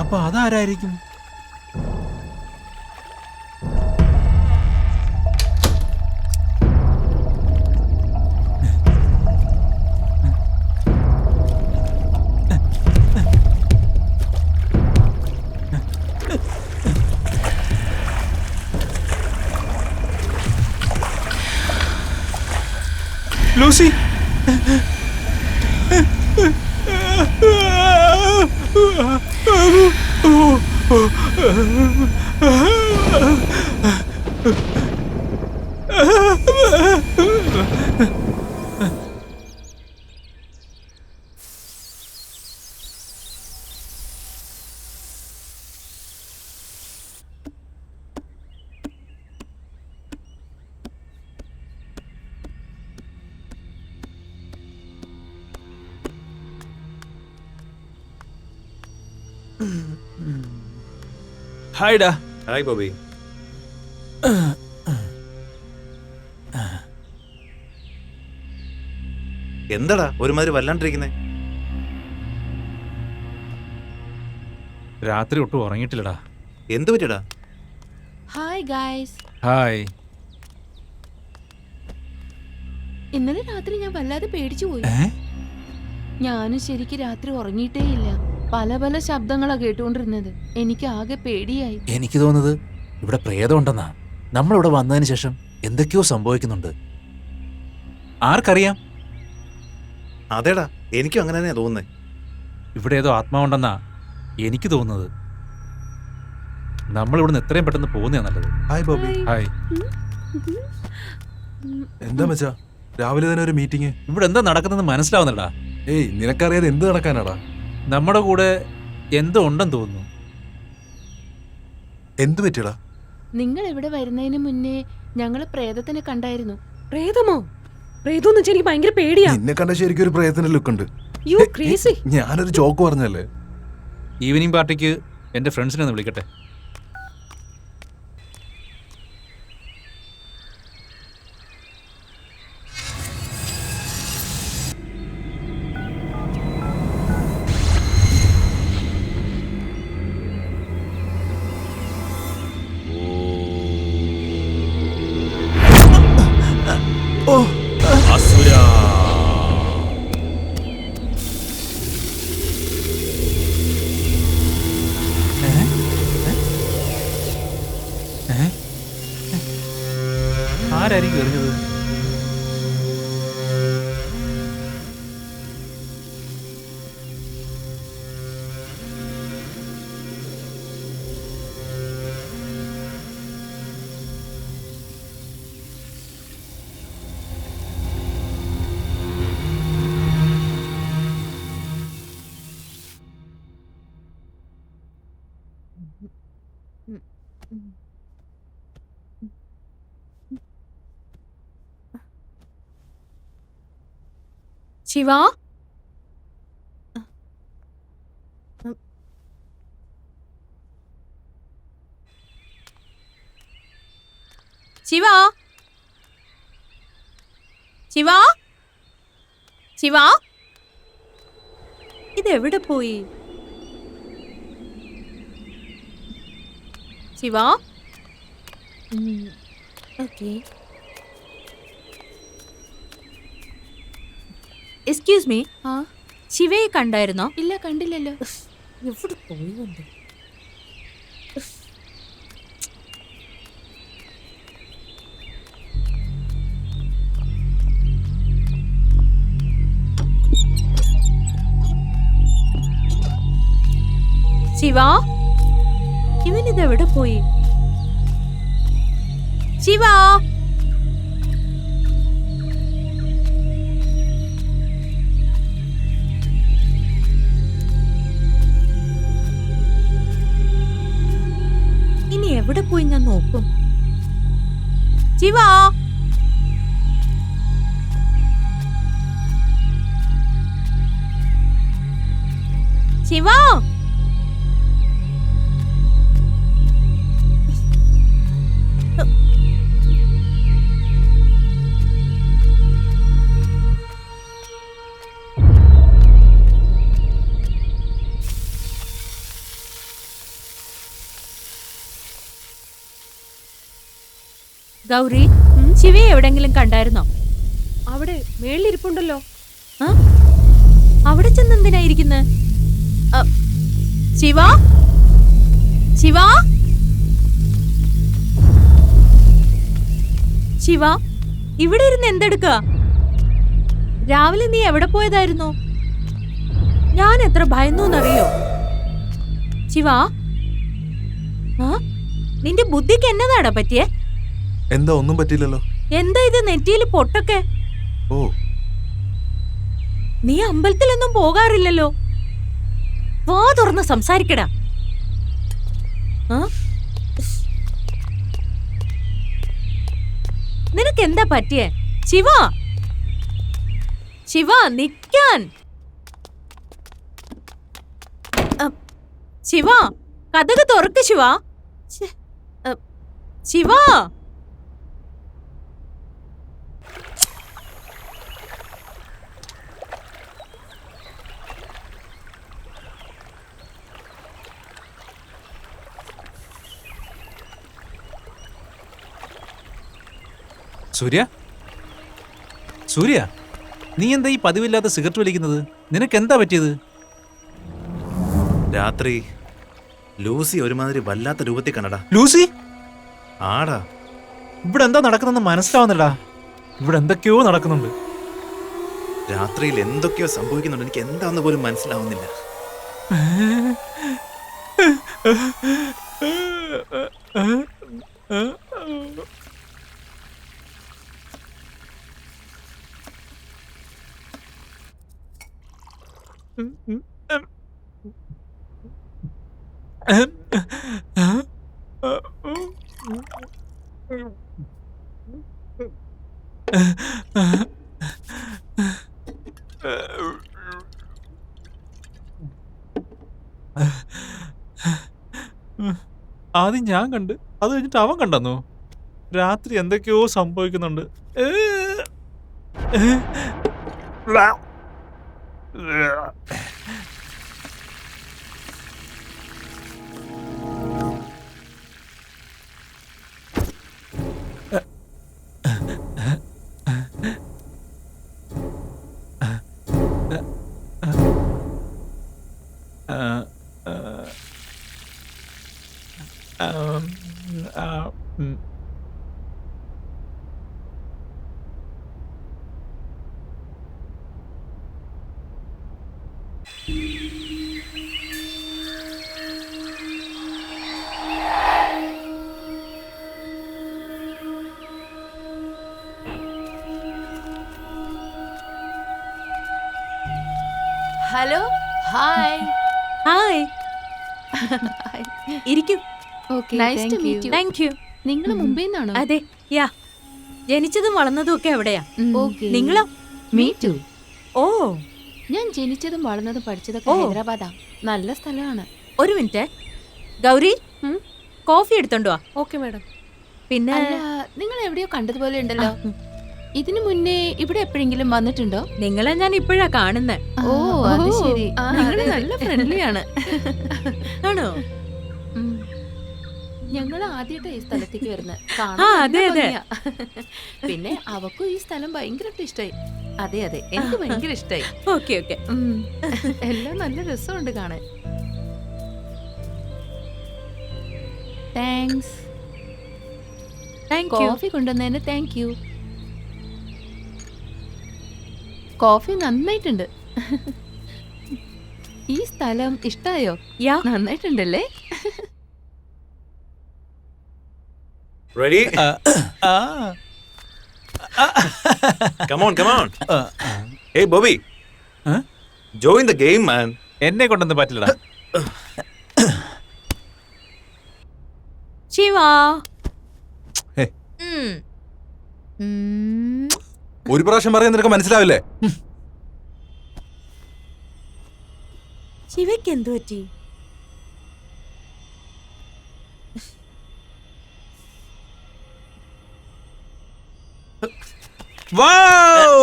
അപ്പൊ അതാരായിരിക്കും? ലൂസി! ഹായ്ഡാ. Hi Bobby. എന്താടാ ഒരുമാതിരി വല്ലാണ്ടിരിക്കുന്നേ? രാത്രി ഒട്ടും ഉറങ്ങിയിട്ടില്ലടാ. എന്ത് പറ്റിയടാ? Hi guys. ഹായ്. ഇന്നലെ രാത്രി ഞാൻ വല്ലാതെ പേടിച്ചു പോയി. ഞാനും ശരിക്ക് രാത്രി ഉറങ്ങിയിട്ടേ ഇല്ല. പല പല ശബ്ദങ്ങളാ കേട്ടുകൊണ്ടിരുന്നത്. എനിക്ക് ആകെ പേടിയായി. എനിക്ക് തോന്നുന്നത് ഇവിടെ പ്രേതം ഉണ്ടെന്നാ. നമ്മളിവിടെ വന്നതിന് ശേഷം എന്തൊക്കെയോ സംഭവിക്കുന്നുണ്ട്. ആർക്കറിയാം? അതേടാ, എനിക്കും അങ്ങനെ തന്നെയാ തോന്നുന്നേ. ഇവിടെ ഏതോ ആത്മാവുണ്ടെന്നാ എനിക്ക് തോന്നുന്നത്. നമ്മളിവിടുന്ന് എത്രയും പെട്ടെന്ന് പോകുന്നതാ നല്ലത്. ഹായ് ബോബി. ഹായ്. എന്താ മച്ചാ രാവിലെ തന്നെ ഒരു മീറ്റിംഗ്? ഇവിടെ എന്താ നടക്കുന്നതെന്ന് മനസ്സിലാവുന്നടാ. ഏയ് നിനക്കറിയാതെ എന്ത് നടക്കാനാടാ? നമ്മുടെ കൂടെ എന്തോ ഉണ്ടെന്ന് തോന്നുന്നു. എന്ത് പറ്റിയടാ? നിങ്ങൾ ഇവിടെ വരുന്നതിന് മുന്നേ ഞങ്ങള് പ്രേതത്തിനെ കണ്ടായിരുന്നു. പ്രേതമോ? പ്രേതം എന്ന് വെച്ചാൽ എനിക്ക് ഭയങ്കര പേടിയാ. നിന്നെ കണ്ട ശരിക്കും ഒരു പ്രേതത്തിന്റെ ലുക്ക് ഉണ്ട്. U crazy. ഞാനൊരു ജോക്ക് പറഞ്ഞല്ലേ. ഈവനിങ് പാർട്ടിക്ക് എൻ്റെ ഫ്രണ്ട്സിനെ ഒന്ന് വിളിക്കട്ടെ. ആരായിരിക്കും എറിഞ്ഞത്? ശിവ, ശിവ, ശിവ, ശിവ, ഇതെവിടെ പോയി? ശിവ, ഓക്കെ. എക്സ്ക്യൂസ് മീ, ആ ശിവയെ കണ്ടായിരുന്നോ? ഇല്ല, കണ്ടില്ലല്ലോ. എവിടെ പോയി വന്നു? ശിവ, ഇവനിതെവിടെ പോയി? ശിവ, ഇനി എവിടെ പോയി ഞാൻ നോക്കും. ശിവ, ശിവ, ഗൗരി, ശിവയെ എവിടെങ്കിലും കണ്ടായിരുന്നോ? അവിടെ മേളിലിരിപ്പുണ്ടല്ലോ. അവിടെ ചെന്ന് എന്തിനായിരിക്കുന്നത്? ശിവ, ശിവ, ശിവ, ഇവിടെ ഇരുന്ന് എന്തെടുക്കുക? രാവിലെ നീ എവിടെ പോയതായിരുന്നു? ഞാൻ എത്ര ഭയന്നു എന്നറിയോ? ശിവ, നിന്റെ ബുദ്ധിക്ക് എന്നതാടാ പറ്റിയേ? എന്താ ഒന്നും പറ്റില്ലല്ലോ. എന്താ ഇത് നെറ്റിയിൽ പൊട്ടൊക്കെ? ഓ, നീ അമ്പലത്തിലൊന്നും പോകാറില്ലല്ലോ. വാ തുറന്ന് സംസാരിക്കടാ. നിനക്ക് എന്താ പറ്റിയേ? ശിവ, ശിവ, നിക്കാൻ. ശിവ, കഥക് തുറക്ക് ശിവ. ശ്ശെ, ശിവ. സൂര്യ, സൂര്യ, നീ എന്താ ഈ പതിവില്ലാത്ത സിഗരറ്റ് വലിക്കുന്നത്? നിനക്ക് എന്താ പറ്റിയത്? രാത്രി ലൂസി ഒരുമാതിരി വല്ലാത്ത രൂപത്തിൽ കണ്ടടാ. ലൂസി? ആടാ. ഇവിടെ എന്താ നടക്കുന്നെന്ന് മനസ്സിലാവുന്നില്ലടാ. ഇവിടെ എന്തൊക്കെയോ നടക്കുന്നുണ്ട്. രാത്രിയിൽ എന്തൊക്കെയോ സംഭവിക്കുന്നുണ്ട്. എനിക്ക് എന്താന്ന് പോലും മനസ്സിലാവുന്നില്ല. ആദ്യം ഞാൻ കണ്ട്, അത് കഴിഞ്ഞിട്ട് അവൻ കണ്ടെന്നോ? രാത്രി എന്തൊക്കെയോ സംഭവിക്കുന്നുണ്ട്. Hello, hi. ഹായ്, ഇരിക്കൂ. Okay, nice to meet you. Thank you. നിങ്ങൾ മുംബൈയിൽ നിന്നാണോ? അതെ, യാ. ജനിച്ചതും വളർന്നതും ഒക്കെ എവിടെയാ? ഓക്കേ. നിങ്ങളോ? Me to. ഓ, ഞാൻ ജനിച്ചതും വളർന്നതും പഠിച്ചതൊക്കെ ഓ. ഹൈദരാബാദാ. നല്ല സ്ഥലമാണ്. ഒരു മിനിറ്റ്. ഗൗരി, കോഫി എടുത്തോണ്ട് വാ. Okay madam. പിന്നെ അല്ല, നിങ്ങൾ എവിടെയോ കണ്ടതുപോലെ ഉണ്ടല്ലോ. ഇതിനു മുന്നേ ഇവിടെ എപ്പോഴെങ്കിലും വന്നിട്ടുണ്ടോ? നിങ്ങളെ ഞാൻ ഇപ്പോഴാ കാണുന്നത്. ഓ, അത് ശരി. നിങ്ങൾ നല്ല ഫ്രണ്ട്ലി ആണ്. ആണോ? ഞങ്ങൾ ആദ്യമായിട്ടാ ഈ സ്ഥലത്തേക്ക് വരുന്നത്. അതെ, അതെ. പിന്നെ അവക്കും ഈ സ്ഥലം ഭയങ്കര ഇഷ്ടമായി. അതെ അതെ, എനിക്ക് ഭയങ്കര ഇഷ്ടമായി. Okay okay. എല്ലാം നല്ല രസമുണ്ട് കാണാൻ. താങ്ക്സ്. Thank you. കോഫി കൊണ്ടുവന്നതിന് താങ്ക് യു. കോഫി നന്നായിട്ടുണ്ട്. ഈ സ്ഥലം ഇഷ്ടായോ? യാ. നന്നായിട്ടുണ്ടല്ലേ? Ready? Come on, come on. Hey, Bobby. Join the game, man. എന്നെ കൊണ്ടൊന്നും പറ്റില്ലടാ. ശിവ. ഹേ. ഉം. ഒരു പ്രാവശ്യം പറയാൻ നിനക്ക് മനസ്സിലാവില്ലേ? ശിവയ്ക്ക് എന്തു പറ്റി? Wow!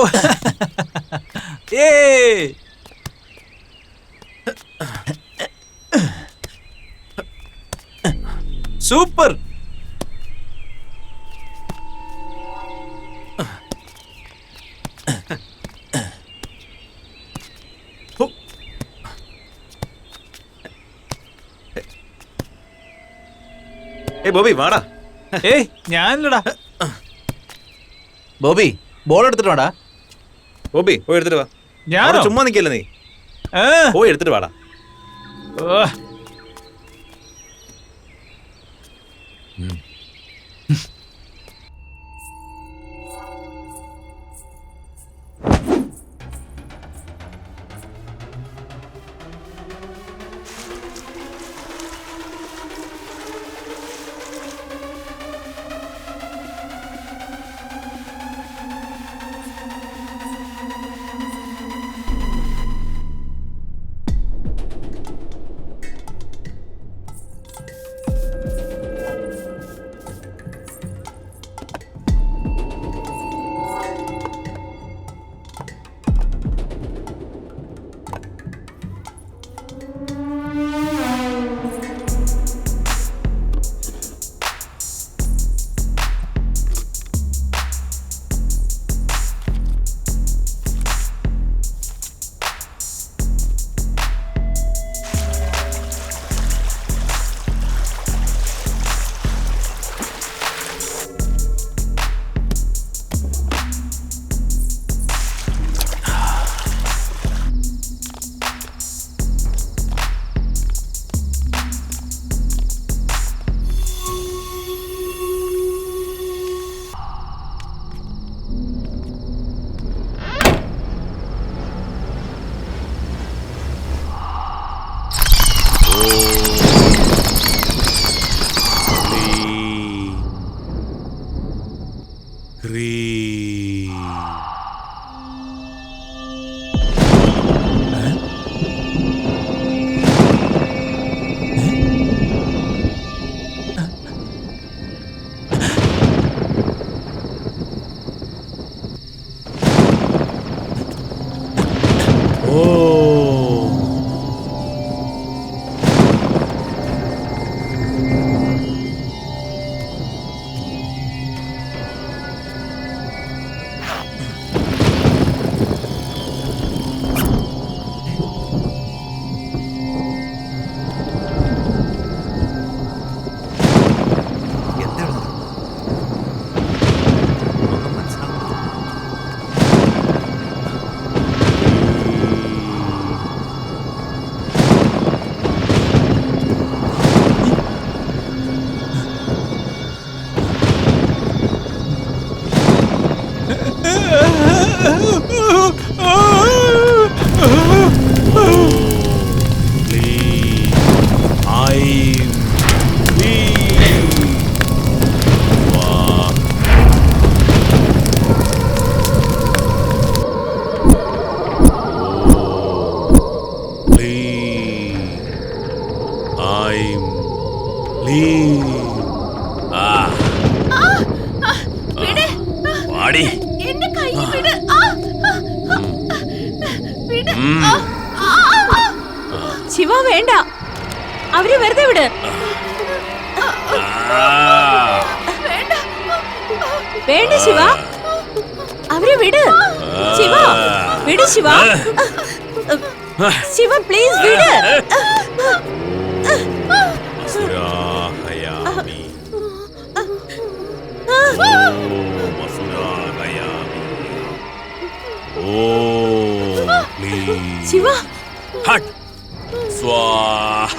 Yay! Super! Hey, Bobby, വാടാ. ഏയ്, ഞാനില്ലടാ. ബോബി, ബോൾ എടുത്തിട്ട് വാടാ. ബോബി, പോയി എടുത്തിട്ട് വാ. ഞാനോ? അവിടെ ചുമ്മാ നിൽക്കല്ലേ നീ? പോയി എടുത്തിട്ട് വാടാ. ഹ്രീം. ശിവ വേണ്ട, അവര് വെറുതെ വിട്. വേണ്ട ശിവ, അവരെ വിട്. ശിവ വിട്. ശിവ ശിവ പ്ലീസ് വിട്. ശിവ ഹട്ട് സ്വാഹ.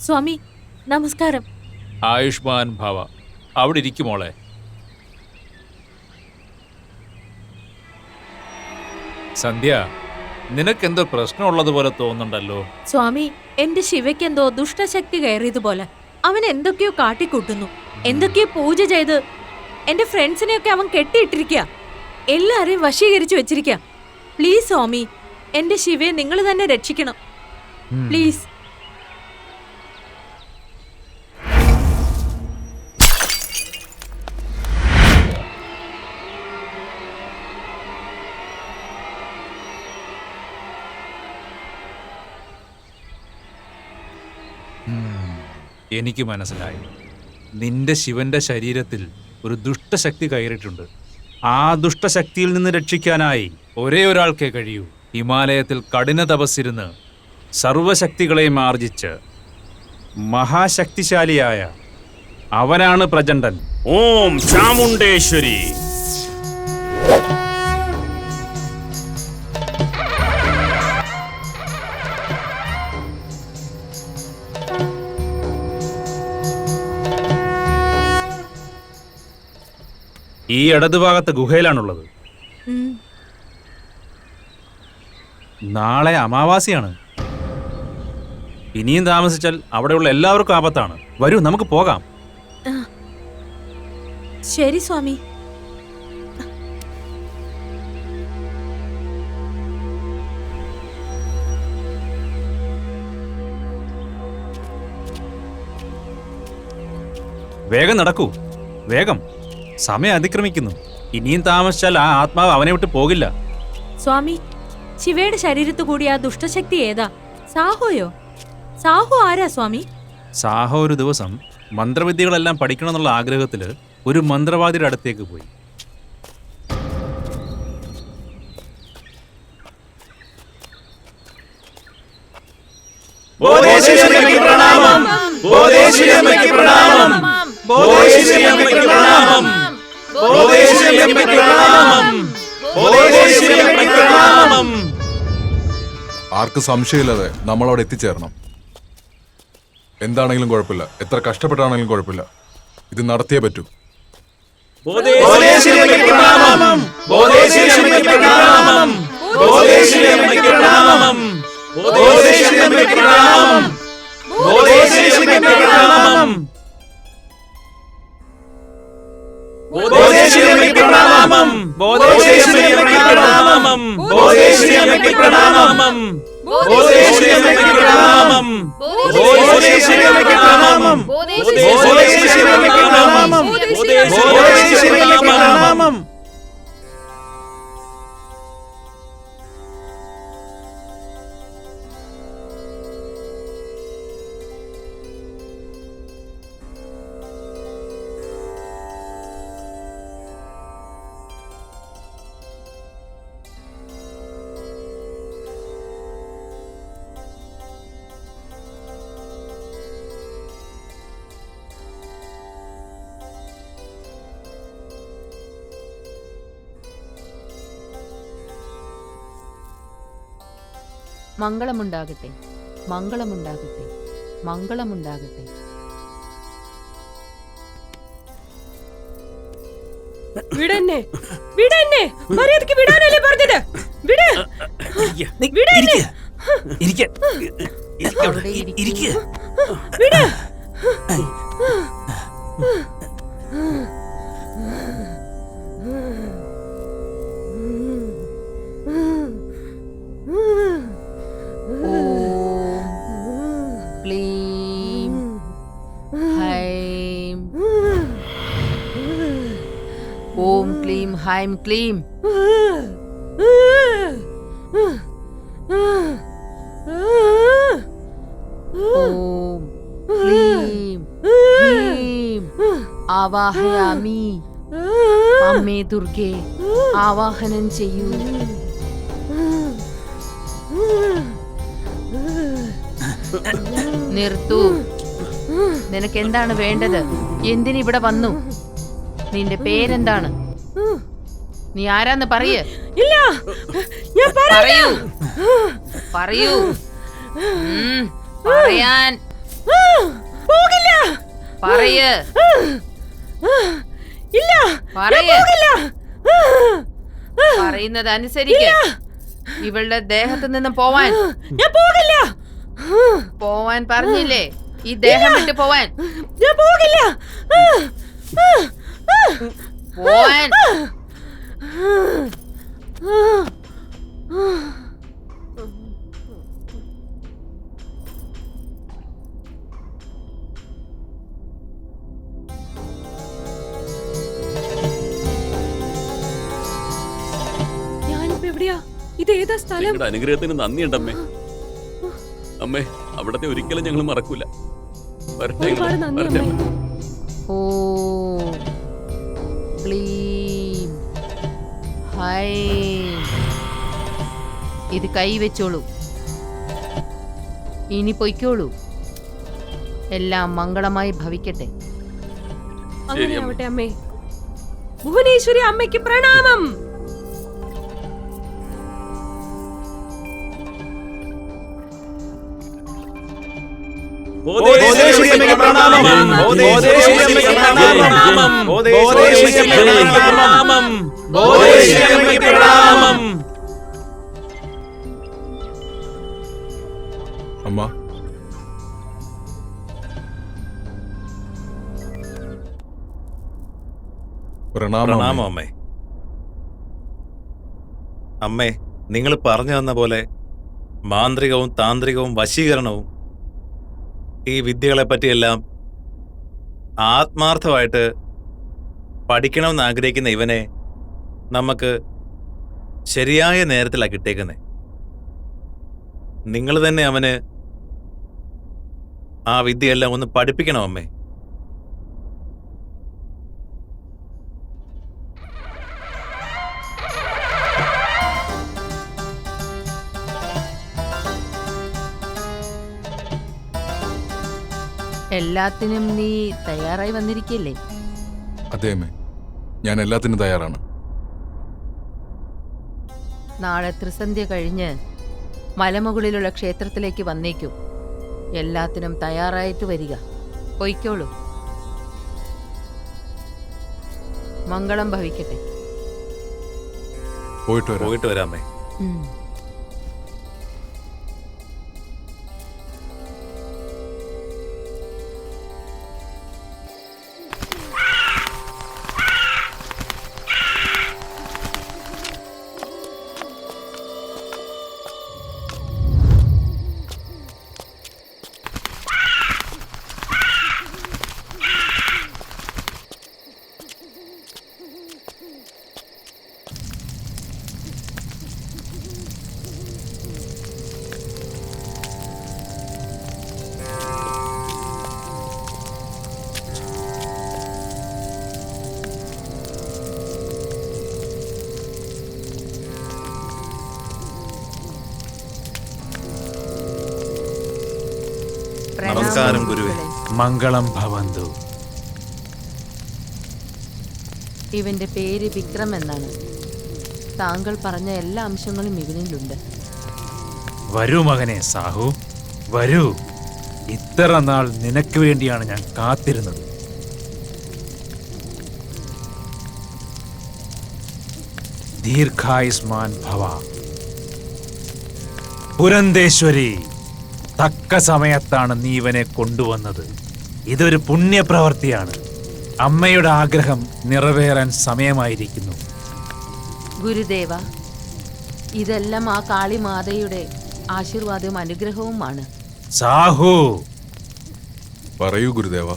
സ്വാമി നമസ്കാരം. ആയുഷ്മാൻ ഭവ. അവിടെ ഇരിക്കുമോളെ. സന്ധ്യ, നിനക്കെന്തോ പ്രശ്നമുള്ളതുപോലെ തോന്നുന്നുണ്ടല്ലോ. സ്വാമി, എന്റെ ശിവയ്ക്ക് എന്തോ ദുഷ്ടശക്തി കയറിയതുപോലെ. അവൻ എന്തൊക്കെയോ കാട്ടിക്കൂട്ടുന്നു, എന്തൊക്കെയോ പൂജ ചെയ്ത് എന്റെ ഫ്രണ്ട്സിനെയൊക്കെ അവൻ കെട്ടിയിട്ടിരിക്കുക, എല്ലാരെയും വശീകരിച്ചു വെച്ചിരിക്കുക. പ്ലീസ് സ്വാമി, എന്റെ ശിവയെ നിങ്ങൾ തന്നെ രക്ഷിക്കണം പ്ലീസ്. എനിക്ക് മനസ്സിലായി. നിന്റെ ശിവന്റെ ശരീരത്തിൽ ഒരു ദുഷ്ടശക്തി കയറിയിട്ടുണ്ട്. ആ ദുഷ്ടശക്തിയിൽ നിന്ന് രക്ഷിക്കാനായി ഒരേ ഒരാൾക്കേ കഴിയൂ. ഹിമാലയത്തിൽ കഠിന തപസ്സിരുന്ന് സർവശക്തികളെയും ആർജിച്ച് മഹാശക്തിശാലിയായ അവനാണ് പ്രചണ്ഡൻ. ഓം ചാമുണ്ടേശ്വരി. ഈ ഇടതുഭാഗത്തെ ഗുഹയിലാണുള്ളത്. നാളെ അമാവാസിയാണ്. ഇനിയും താമസിച്ചാൽ അവിടെയുള്ള എല്ലാവർക്കും ആപത്താണ്. വരൂ, നമുക്ക് പോകാം. ശരി സ്വാമി. വേഗം നടക്കൂ, വേഗം. സമയം അതിക്രമിക്കുന്നു. ഇനിയും താമസിച്ചാൽ ആ ആത്മാവ് അവനെ വിട്ട് പോകില്ല. സ്വാമി, ശിവയുടെ ശരീരത്തു കൂടി ആ ദുഷ്ടശക്തി ഏതാ? സാഹോയോ? സാഹു ആരാ സ്വാമി? സാഹോ ഒരു ദിവസം മന്ത്രവിദ്യകളെല്ലാം പഠിക്കണമെന്നുള്ള ആഗ്രഹത്തിൽ ഒരു മന്ത്രവാദിയുടെ അടുത്തേക്ക് പോയി. ആർക്ക് സംശയമില്ലാതെ നമ്മളവിടെ എത്തിച്ചേരണം. എന്താണെങ്കിലും കുഴപ്പമില്ല, എത്ര കഷ്ടപ്പെട്ടാണെങ്കിലും കുഴപ്പമില്ല, ഇത് നടത്തിയേ പറ്റൂ. ബോധേശ്വരി അമ്മയ്ക്ക് പ്രണാമം. ബോധേശ്വരി അമ്മയ്ക്ക് പ്രണാമം. ബോധേശ്വരി അമ്മയ്ക്ക് പ്രണാമം. ബോധേശ്വരി അമ്മയ്ക്ക് പ്രണാമം. ബോധേശ്വരി അമ്മയ്ക്ക് പ്രണാമം. ബോധേശ്വരി അമ്മയ്ക്ക് പ്രണാമം. ബോധേശ്വരി അമ്മയ്ക്ക് പ്രണാമം. ബോധേശ്വരി അമ്മയ്ക്ക് പ്രണാമം. ബോധേശ്വരി അമ്മയ്ക്ക് പ്രണാമം. ബോധേശ്വരി അമ്മയ്ക്ക് പ്രണാമം. ബോധേശ്വരി അമ്മയ്ക്ക് പ്രണാമം. ബോധേശ്വരി അമ്മയ്ക്ക് പ്രണാമം. മംഗളമുണ്ടാകട്ടെ, മംഗളമുണ്ടാകട്ടെ, മംഗളമുണ്ടാകട്ടെ. വിടന്നെ, വിടന്നെ, മര്യാദയ്ക്ക് വിടാനല്ലേ പറഞ്ഞത്? വിട്, വിടന്നെ. വിട്. ക്ലീം ഹൈം. ഓം ക്ലീം ഹൈം ക്ലീം. ഓം ക്ലീം ഹ്രീം ആവാഹയാമി. അമ്മേ ദുർഗേ, ആവാഹനം ചെയ്യൂ. നിർത്തൂ. നിനക്ക് എന്താണ് വേണ്ടത്? എന്തിനിവിടെ വന്നു? നിന്റെ പേരെന്താണ്? നീ ആരാന്ന് പറയ്. ഇല്ല, ഞാൻ പറയൂ, പറയൂ. പറയാൻ പോകില്ല. പറയ്. ഇല്ല, പറയ്. പോകില്ല. പറയുന്നത് അനുസരിക്ക്. ഇവളുടെ ദേഹത്ത് നിന്ന് പോവാൻ. ഞാൻ പോകില്ല. പോവാൻ പറഞ്ഞില്ലേ? ഈ ദേഹം വിട്ട് പോവാൻ. ഞാൻ പോകില്ല. പോവാൻ. ഞാനിപ്പോ എവിടെയാ? ഇത് ഏതാ സ്ഥലം? നിങ്ങളുടെ അനുഗ്രഹത്തിന് നന്ദിയുണ്ടമ്മേ. അമ്മേ, അവിടത്തെ ഒരിക്കലും ഞങ്ങൾ മറക്കൂല. വരട്ടെ, ഒരുപാട് നന്ദി വരട്ടെ അമ്മേ. അമ്മേ. ഓം ക്ലീം ഹൈം. ഇത് കൈവച്ചോളൂ. ഇനി പൊയ്ക്കോളൂ. എല്ലാം മംഗളമായി ഭവിക്കട്ടെ. അങ്ങനെ ആവട്ടെ അമ്മേ. ഭുവനേശ്വരി അമ്മയ്ക്ക് പ്രണാമം. ബോധേശ്വരി അമ്മയ്ക്ക് പ്രണാമം. ബോധേശ്വരി അമ്മയ്ക്ക് പ്രണാമം. ബോധേശ്വരി അമ്മയ്ക്ക് പ്രണാമം. ബോധേശ്വരി അമ്മയ്ക്ക് പ്രണാമം. അമ്മ, പ്രണാമം. പ്രണാമം അമ്മേ. അമ്മേ, നിങ്ങൾ പറഞ്ഞു തന്ന പോലെ മാന്ത്രികവും താന്ത്രികവും വശീകരണവും ഈ വിദ്യകളെ പറ്റിയെല്ലാം ആത്മാർത്ഥമായിട്ട് പഠിക്കണമെന്ന് ആഗ്രഹിക്കുന്ന ഇവനെ നമുക്ക് ശരിയായ നേരത്തിലാണ് കിട്ടിയേക്കുന്നത്. നിങ്ങൾ തന്നെ അവന് ആ വിദ്യയെല്ലാം ഒന്ന് പഠിപ്പിക്കണം അമ്മേ. എല്ലാത്തിനും നീ തയ്യാറായി വന്നിരിക്കില്ലേ? അതേ അമ്മേ, ഞാൻ എല്ലാത്തിനും തയ്യാറാണ്. നാളെ ത്രിസന്ധ്യ കഴിഞ്ഞ് മലമുകളിലുള്ള ക്ഷേത്രത്തിലേക്ക് വന്നേക്കൂ. എല്ലാത്തിനും തയ്യാറായിട്ട് വരിക. പൊയ്ക്കോളൂ. മംഗളം ഭവിക്കട്ടെ. പോയിട്ട് വരാമേ. ഉം. നമസ്കാരം ഗുരുവേ. മംഗളം ഭവന്തു. ഇവന്റെ പേര് വിക്രം എന്നാണ്. താങ്കൾ പറഞ്ഞ എല്ലാ അംശങ്ങളും ഇവനിലുണ്ട്. വരൂ മകനെ സാഹു, വരൂ. ഇത്ര നാൾ നിനക്ക് വേണ്ടിയാണ് ഞാൻ കാത്തിരുന്നത്. ദീർഘായുസ്മാൻ ഭവ. പുരന്തേശ്വരി, തക്ക സമയത്താണ് നീ ഇവനെ കൊണ്ടുവന്നത്. ഇതൊരു പുണ്യപ്രവൃത്തിയാണ്. അമ്മയുടെ ആഗ്രഹം നിറവേറാൻ സമയമായിരിക്കുന്നു. ഗുരുദേവ, ഇതെല്ലാം ആ കാളിമാതയുടെ ആശീർവാദവും അനുഗ്രഹവുമാണ്. സാഹു, പറയൂ ഗുരുദേവ.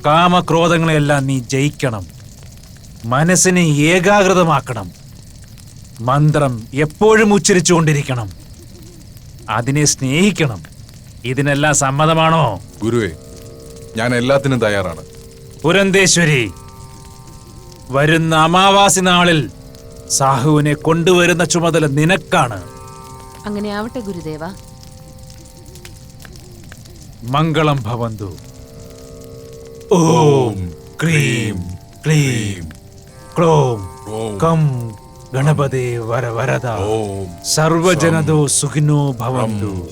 കാമക്രോധങ്ങളെല്ലാം നീ ജയിക്കണം. മനസ്സിനെ ഏകാഗ്രതമാക്കണം. മന്ത്രം എപ്പോഴും ഉച്ചരിച്ചുകൊണ്ടിരിക്കണം. അതിനെ സ്നേഹിക്കണം. ഇതിനെല്ലാം സമ്മതമാണോ? ഗുരുവേ, ഞാൻ എല്ലാത്തിനും തയ്യാറാണ്. പുരന്തേശ്വരി, വരുന്ന അമാവാസി നാളിൽ സാഹുവിനെ കൊണ്ടുവരുന്ന ചുമതല നിനക്കാണ്. അങ്ങനെ ആവട്ടെ ഗുരുദേവ. മംഗളം ഭവന്തു. ഓം ക്രീം ക്ലീം ക്ലോം കം ഗണപതേ വരവരദ. സർവജനതോ സുഖിനോ ഭവന്തു.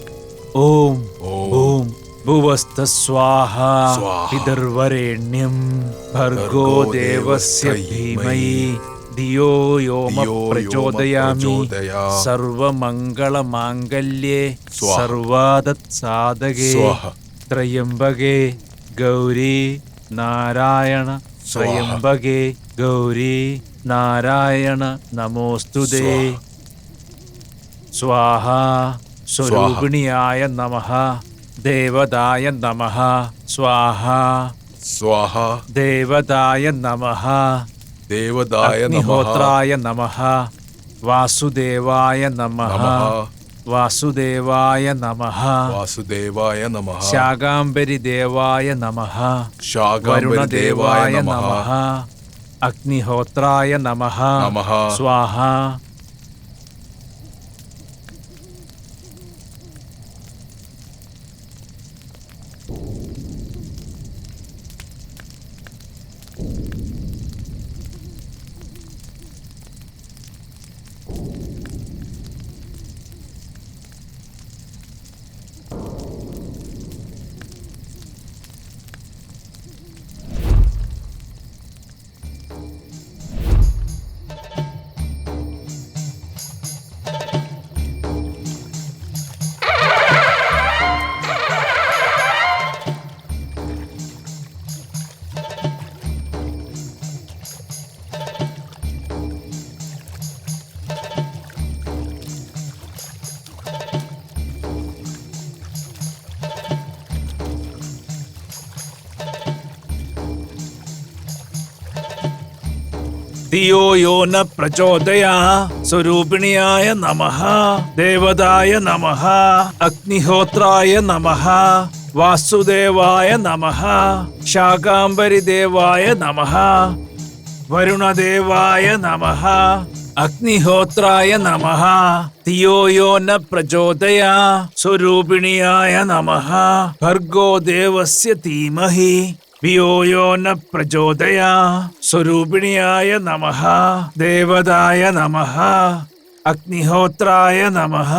ഓം ഓം ഭുവസ്ത സ്വാഹ. പിതർവരേണ്യം ഭർഗോ ദേവസ്യ ധീമഹി ധിയോ യോമ പ്രചോദയാമി. സർവമംഗളമാംഗല്യേ സർവാദത് സാധകേ ത്രയംബകേ ഗൗരി നാരായണ. ത്രയംബകേ ഗൗരി നാരായണ നമോസ്തുതേ. സ്വാഹ. സ്വരൂപിണിയായ നമഃ. ദേവതായ നമഃ. സ്വാഹ. സ്വാഹ. ദേവതായ നമഃ. ദേവതായ അഗ്നിഹോത്രായ നമഃ. വാസുദേവായ നമഃ. വാസുദേവായ നമഃ. വാസുദേവായ നമഃ. ശാകാംബരി ദേവായ നമഃ. ശാകാംബരിദേവായ നമഃ. അഗ്നിഹോത്രായ നമഃ. നമഃ. സ്വാഹ. ധിയോ യോ ന പ്രചോദയാ. സ്വരൂപിണിയായ നമഃ. ദേവതായ നമഃ. അഗ്നിഹോത്രായ നമഃ. വാസുദേവായ നമഃ. ശാകാംബരി ദേവായ നമഃ. വരുണദേവായ നമഃ. അഗ്നിഹോത്രായ നമഃ. ധിയോ യോ ന പ്രചോദയാ. സ്വരൂപിണിയായ നമഃ. ഭർഗോ ദേവസ്യ ധീമഹി ധിയോ യോ ന പ്രചോദയാ. സ്വരൂപിണിയായ നമഃ. ദേവതായ നമഃ. അഗ്നിഹോത്രായ നമഃ.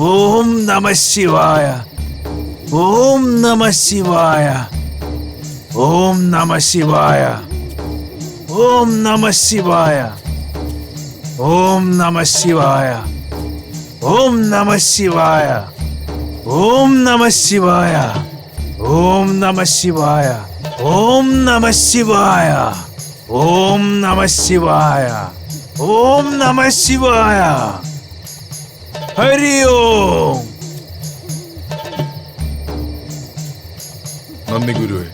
ഓം നമ ശിവായ. ഓം നമ ശിവായ. ഓം നമ ശിവായ. ഓം നമ ശിവായ. ഓം നമ ശിവായ. ഓം നമ ശിവായ. ഓം നമ ശിവായ. ഓം നമ ശിവായ. ഓം നമ ശിവായ. ഓം നമ ശിവായ. ഓം നമ ശിവായ. ഹരി ഓം. നന്ദി ഗുരുവേ.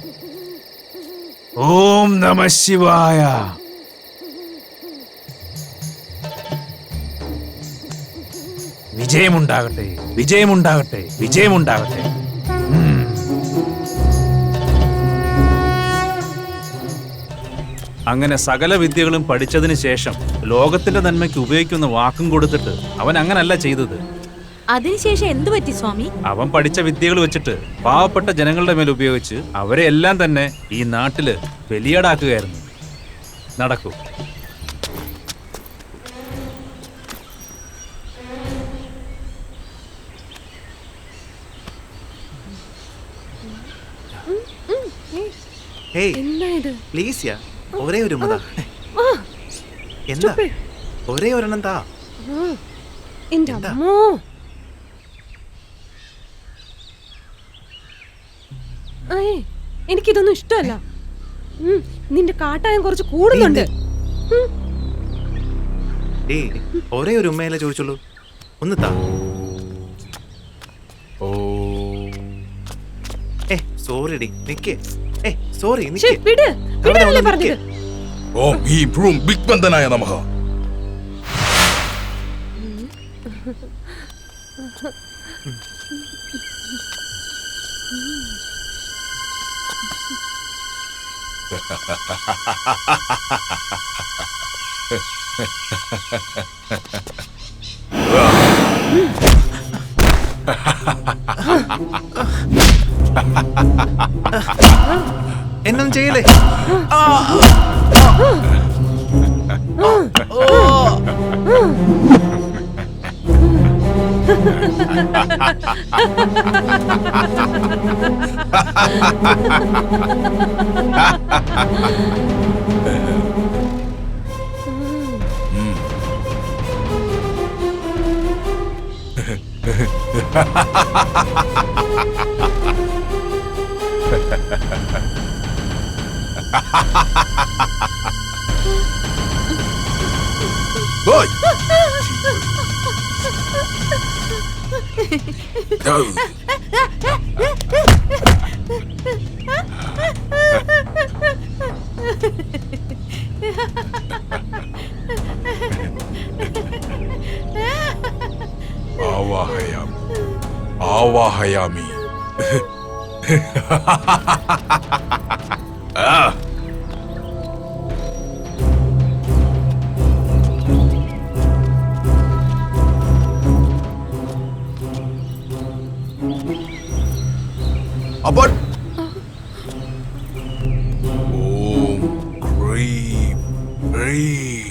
ഓം നമ ശിവായ. വിജയമുണ്ടാകട്ടെ, വിജയമുണ്ടാകട്ടെ, വിജയമുണ്ടാകട്ടെ. അങ്ങനെ സകല വിദ്യകളും പഠിച്ചതിന് ശേഷം ലോകത്തിന്റെ നന്മയ്ക്ക് ഉപയോഗിക്കുന്ന വാക്കും കൊടുത്തിട്ട് അവൻ അങ്ങനല്ല ചെയ്തത്. അതിനുശേഷം എന്തു പറ്റി സ്വാമി? അവൻ പഠിച്ച വിദ്യകൾ വെച്ചിട്ട് പാവപ്പെട്ട ജനങ്ങളുടെ മേൽ ഉപയോഗിച്ച് അവരെ എല്ലാം തന്നെ ഈ നാട്ടില് ബലിയാടാക്കുകയായിരുന്നു. നടക്കൂ. എന്താ ഇത്? പ്ലീസ് യാ, ഒരേ ഒരു ഉമ്മ താ. എന്താ ഒരേ ഒരെണ്ണം താ. എന്റെ അമ്മോ, എനിക്കിതൊന്നും ഇഷ്ടമല്ല. നിന്റെ കാട്ടായം കുറച്ച് കൂടുന്നുണ്ട്. ഒരേ ഒരു ഉമ്മയല്ലേ ചോദിച്ചുള്ളൂ, ഒന്ന് താ. ഓ സോറി ഡി, നിക്കേ. സോറി, വിട്, വിടല്ലേ പറഞ്ഞത്. ഓം ഹീം ഭ്രൂം ബിഗ്ബന്ധനായ നമഃ. എന്നൊന്നും ചെയ്യലേ. Oi! ആവാഹയാമി. അപ്പോൾ ഓം ക്രീം ക്രീം.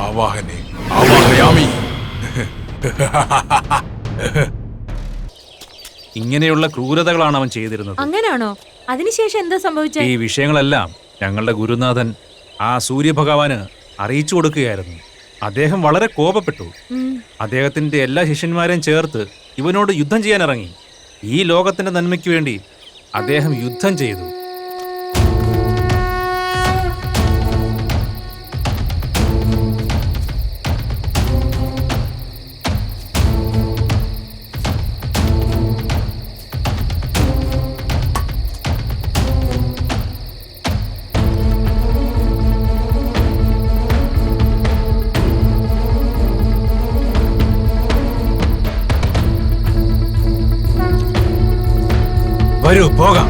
ആവാഹനെ ആവാഹയാമി. ഇങ്ങനെയുള്ള ക്രൂരതകളാണ് അവൻ ചെയ്തിരുന്നത്. അങ്ങനാണോ? അതിനുശേഷം എന്താ സംഭവിച്ചത്? ഈ വിഷയങ്ങളെല്ലാം ഞങ്ങളുടെ ഗുരുനാഥൻ ആ സൂര്യഭഗവാന് അറിയിച്ചു കൊടുക്കുകയായിരുന്നു. അദ്ദേഹം വളരെ കോപപ്പെട്ടു. അദ്ദേഹത്തിന്റെ എല്ലാ ശിഷ്യന്മാരെയും ചേർത്ത് ഇവനോട് യുദ്ധം ചെയ്യാൻ ഇറങ്ങി. ഈ ലോകത്തിന്റെ നന്മയ്ക്ക് വേണ്ടി അദ്ദേഹം യുദ്ധം ചെയ്തു. വരൂ പോകാം.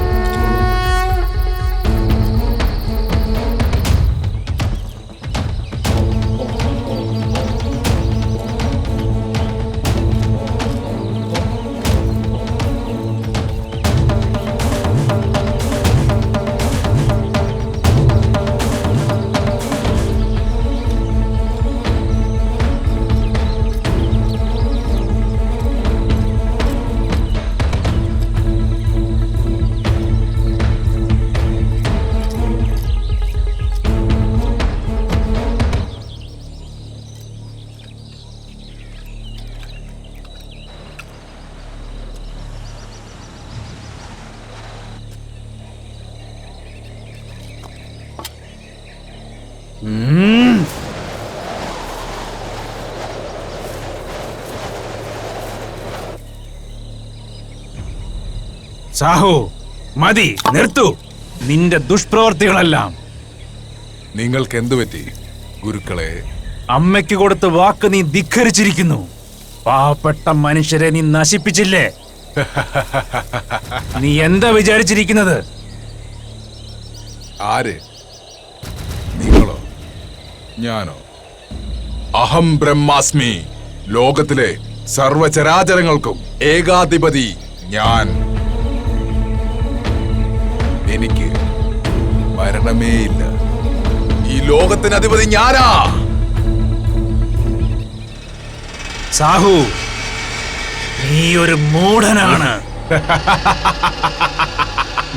സാഹു, മതി, നിർത്തൂ നിന്റെ ദുഷ്പ്രവർത്തികളെല്ലാം. നിങ്ങൾക്ക് എന്തു പറ്റി ഗുരുക്കളെ? അമ്മയ്ക്ക് കൊടുത്ത വാക്ക് നീ ധിക്കരിച്ചിരിക്കുന്നു. പാവപ്പെട്ട മനുഷ്യരെ നീ നശിപ്പിച്ചില്ലേ? നീ എന്താ വിചാരിച്ചിരിക്കുന്നത്? ആര്? നിങ്ങളോ ഞാനോ? അഹം ബ്രഹ്മാസ്മി. ലോകത്തിലെ സർവചരാചരങ്ങൾക്കും ഏകാധിപതി ഞാൻ. എനിക്ക് മരണമേയില്ല. ഈ ലോകത്തിന് അധിപതി ഞാനാ. സാഹു, നീ ഒരു മൂഢനാണ്.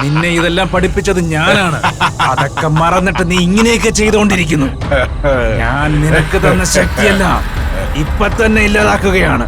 നിന്നെ ഇതെല്ലാം പഠിപ്പിച്ചത് ഞാനാണ്. അതൊക്കെ മറന്നിട്ട് നീ ഇങ്ങനെയൊക്കെ ചെയ്തുകൊണ്ടിരിക്കുന്നു. ഞാൻ നിനക്ക് തന്ന ശക്തിയെല്ലാം ഇപ്പൊ തന്നെ ഇല്ലാതാക്കുകയാണ്.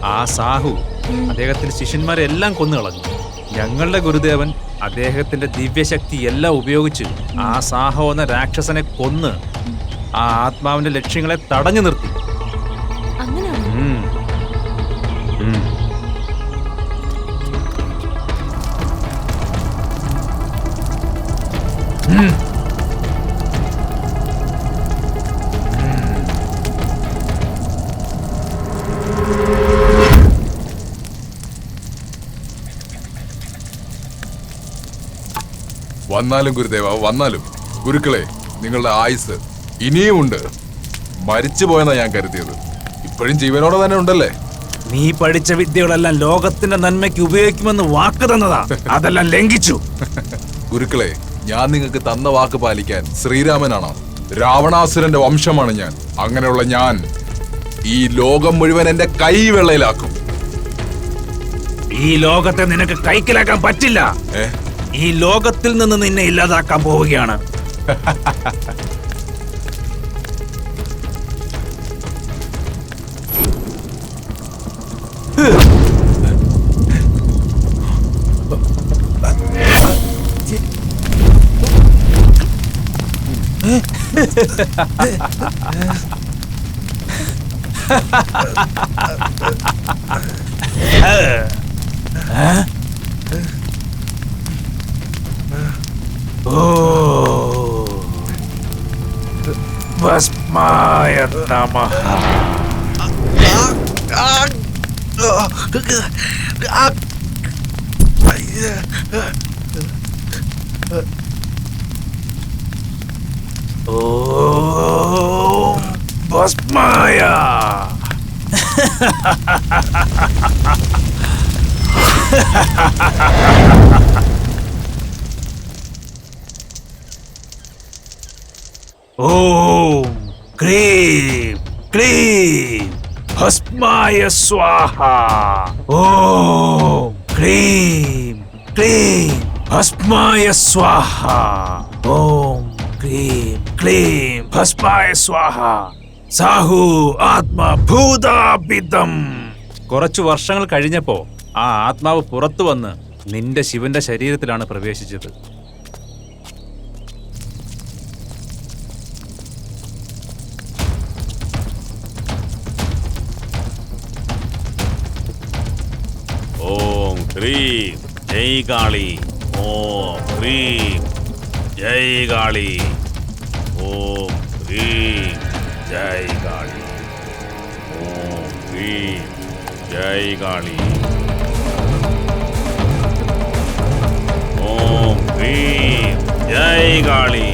ആ സാഹു അദ്ദേഹത്തിന്റെ ശിഷ്യന്മാരെല്ലാം കൊന്നുകളഞ്ഞു. ഞങ്ങളുടെ ഗുരുദേവൻ അദ്ദേഹത്തിന്റെ ദിവ്യശക്തി എല്ലാം ഉപയോഗിച്ച് ആ സാഹു എന്ന രാക്ഷസനെ കൊന്ന് ആ ആത്മാവിന്റെ ലക്ഷ്യങ്ങളെ തടഞ്ഞു നിർത്തി. വന്നാലും ഗുരുദേവ വന്നാലും. ഗുരുക്കളെ, നിങ്ങളുടെ ആയുസ് ഇനിയും ഉണ്ട്. മരിച്ചു പോയെന്നാ ഞാൻ കരുതിയത്. ഇപ്പോഴും ജീവനോടെ തന്നെ ഉണ്ടല്ലേ? നീ പഠിച്ച വിദ്യകളെല്ലാം ലോകത്തിന്റെ നന്മയ്ക്ക് ഉപയോഗിക്കുമെന്ന് വാക്ക് തന്നതാ, അതെല്ലാം ലംഘിച്ചു. ഗുരുക്കളെ, ഞാൻ നിങ്ങൾക്ക് തന്ന വാക്ക് പാലിക്കാൻ ശ്രീരാമനാണോ? രാവണാസുരന്റെ വംശമാണ് ഞാൻ. അങ്ങനെയുള്ള ഞാൻ ഈ ലോകം മുഴുവൻ എന്റെ കൈവെള്ളയിലാക്കും. ഈ ലോകത്തെ നിനക്ക് കൈക്കലാക്കാൻ പറ്റില്ല. ഈ ലോകത്തിൽ നിന്ന് നിന്നെ ഇല്ലാതാക്കാൻ പോവുകയാണ്. ഭസ്മായ നമഃ. ഓം ഭസ്മായ. ഓം ക്രീം ക്ലീം ഭസ്മായ സ്വാഹ. ഓം ക്രീം ക്ലീം ഭസ്മായ സ്വാഹ. ഓം ക്രീം ക്ലീം ഭസ്മായ സ്വാഹ. സാഹു ആത്മഭൂതാപിതം. കുറച്ചു വർഷങ്ങൾ കഴിഞ്ഞപ്പോ ആ ആത്മാവ് പുറത്തു വന്ന് നിന്റെ ശിവന്റെ ശരീരത്തിലാണ് പ്രവേശിച്ചത്. ഓം ക്രീം ജയ് കാളി. ഓം ക്രീം ജയ് കാളി. ഓം ക്രീം ജയ് കാളി. ഓം ക്രീം ജയ് കാളി. ഓം ക്രീം ജയ് കാളി.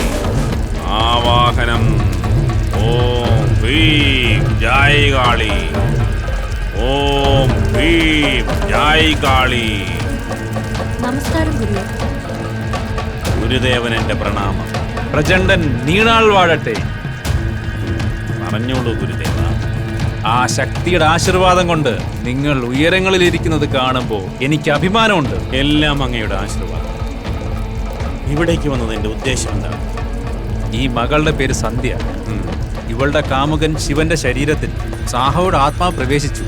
ആവാഹനം. ഓം ക്രീം ജയ് കാളി. ഓം ക്രീം ജയ് കാളി. നമസ്കാരം ഗുരു. ഗുരുദേവൻ എന്റെ പ്രണാമം. പ്രചണ്ഡൻ നീണാൾ വാഴട്ടെ. പറഞ്ഞോളൂ ഗുരുദേവ. ആ ശക്തിയുടെ ആശീർവാദം കൊണ്ട് നിങ്ങൾ ഉയരങ്ങളിൽ ഇരിക്കുന്നത് കാണുമ്പോൾ എനിക്ക് അഭിമാനമുണ്ട്. എല്ലാം അങ്ങയുടെ ആശീർവാദം. ഇവിടേക്ക് വന്നതിന്റെ ഉദ്ദേശം എന്താണ്? ഈ മകളുടെ പേര് സന്ധ്യ. ഇവളുടെ കാമുകൻ ശിവന്റെ ശരീരത്തിൽ സാഹോയുടെ ആത്മാവ് പ്രവേശിച്ചു.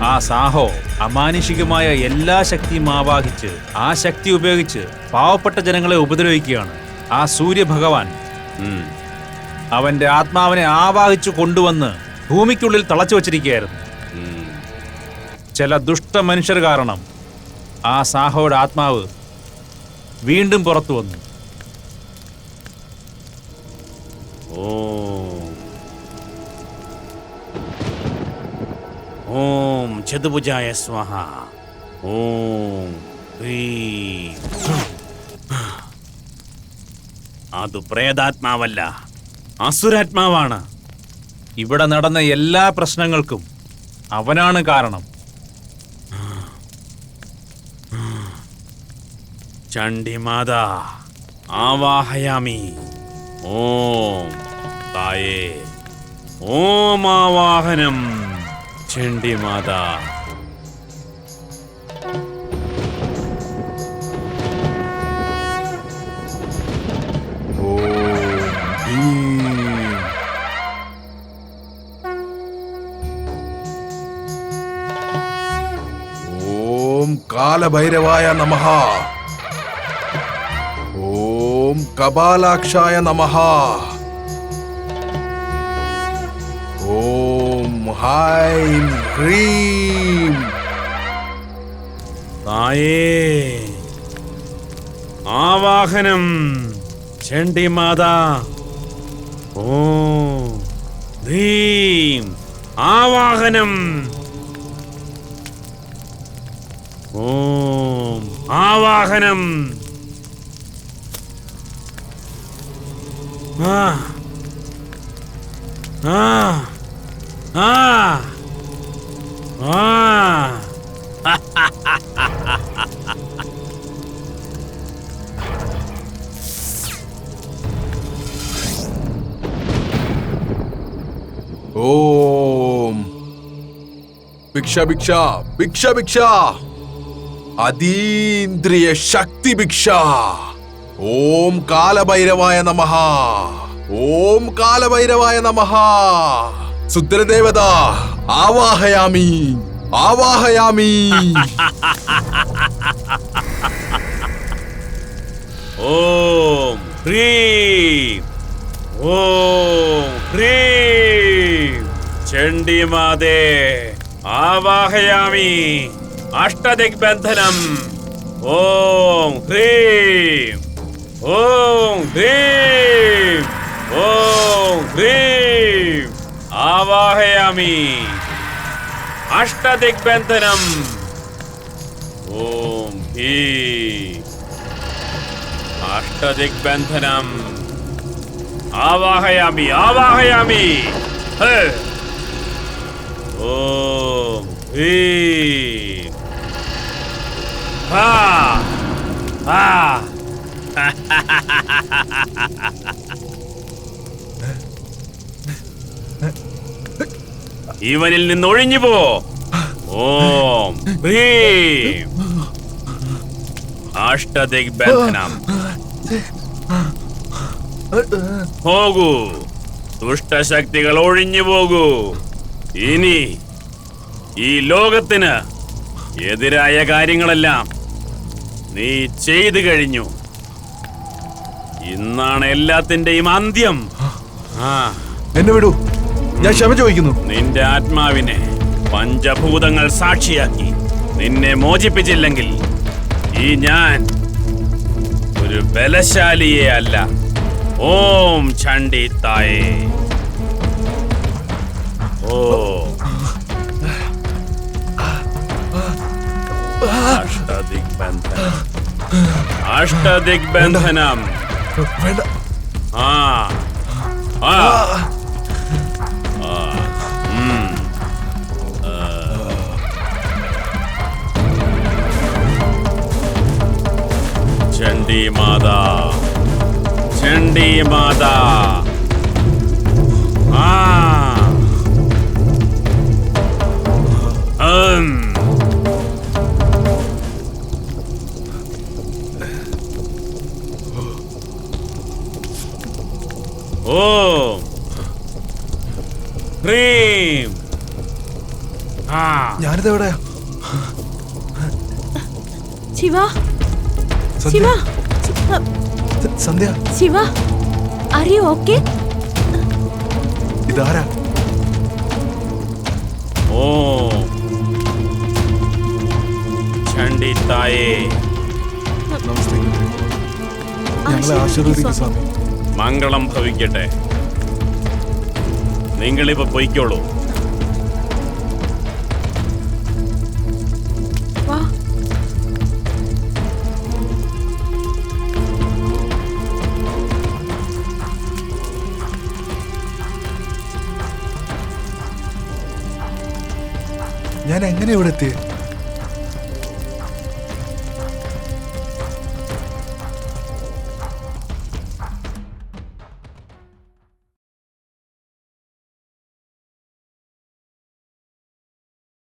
ആ സാഹോ അമാനുഷികമായ എല്ലാ ശക്തിയും ആവാഹിച്ച് ആ ശക്തി ഉപയോഗിച്ച് പാവപ്പെട്ട ജനങ്ങളെ ഉപദ്രവിക്കുകയാണ്. ആ സൂര്യഭഗവാൻ അവന്റെ ആത്മാവിനെ ആവാഹിച്ചു കൊണ്ടുവന്ന് ഭൂമിക്കുള്ളിൽ തളച്ചു വച്ചിരിക്കുകയായിരുന്നു. ചില ദുഷ്ട മനുഷ്യർ കാരണം ആ സാഹോയുടെ ആത്മാവ് വീണ്ടും പുറത്തു വന്നു. ഓം ചതുഭുജായ സ്വാഹ. ഓം ഹ്രീം. അത് പ്രേതാത്മാവല്ല, അസുരാത്മാവാണ്. ഇവിടെ നടന്ന എല്ലാ പ്രശ്നങ്ങൾക്കും അവനാണ് കാരണം. ചണ്ഡിമാതാ ആവാഹയാമി. ഓം തായേ. ഓം ആവാഹനം ചണ്ഡിമാതാ. ഓം കാലഭൈരവായ നമഃ. ഓം കപാലാക്ഷായ നമഃ. ഓം ഹൈം ഹ്രീം. തായേ ആവാഹനം ചണ്ഡിമാതാ. ഓം ഹ്രീം ആവാഹനം. ഓം ആവാഹനം ഓം ഭിക്ഷ ഭിക്ഷ ഭിക്ഷ ഭിക്ഷ അതീന്ദ്രിയ ശക്തി ഭിക്ഷ. ഓം കാലഭൈരവായ നമഃ. ഓം കാലഭൈരവായ നമഃ. സുദ്രദേവത ആവാഹയാമി ആവാഹയാമി. ഓം ഹ്രീം ഓം ഹ്രീം ചണ്ഡിമാതേ ആവാഹയാമി അഷ്ടദിഗ്ബന്ധനം. ഓം ഹ്രീം ഓം ഹ്രീം ഓം ഹ്രീം ആവാഹയാമി അഷ്ടദിഗ്ബന്ധനം. ഓം ഹ്രീം അഷ്ടദിഗ്ബന്ധനം ആവാഹയാമി ആവാഹയാമി. ഓം ഹ്രീം ഹാ ഹാ. ഇവനിൽ നിന്ന് ഒഴിഞ്ഞു പോ. ഓം ഹ്രീം അഷ്ടദിഗ്ബന്ധനം. പോകൂ, ദുഷ്ടശക്തികൾ ഒഴിഞ്ഞു പോകൂ. ഇനി ഈ ലോകത്തിന് എതിരായ കാര്യങ്ങളെല്ലാം നീ ചെയ്തു കഴിഞ്ഞു. ഇന്നാണ് എല്ലാത്തിന്റെയും അന്ത്യം. എന്നെ വിടൂ, ഞാൻ ക്ഷമ ചോദിക്കുന്നു. നിന്റെ ആത്മാവിനെ പഞ്ചഭൂതങ്ങൾ സാക്ഷിയാക്കി നിന്നെ മോചിപ്പിച്ചില്ലെങ്കിൽ ഈ ഞാൻ ഒരു ബലശാലിയെ അല്ല. ഓം ചണ്ഡി തായേ. ഓം അഷ്ടദിഗ്ബന്ധനം അഷ്ടദിഗ്ബന്ധനം. വേണ്ട. ആ ആ ചണ്ഡി മാതാ ചണ്ഡി മാതാ. ഓം ഹ്രീം. ഞാനിത് എവിടെയാ? ശിവ ശിവ സന്ധ്യ, ശിവ, ആർ യു ഓക്കേ? ഇതാരാ? ഓം ചണ്ഡി തായേ. നമസ്തേ. ഞങ്ങളെ ആശീർവദിക്കൂ സ്വാമി. മംഗളം ഭവിക്കട്ടെ. നിങ്ങളിപ്പോ പൊയ്ക്കോളൂ. വാ. ഞാൻ എങ്ങനെ ഇവിടെ എത്തിയേ?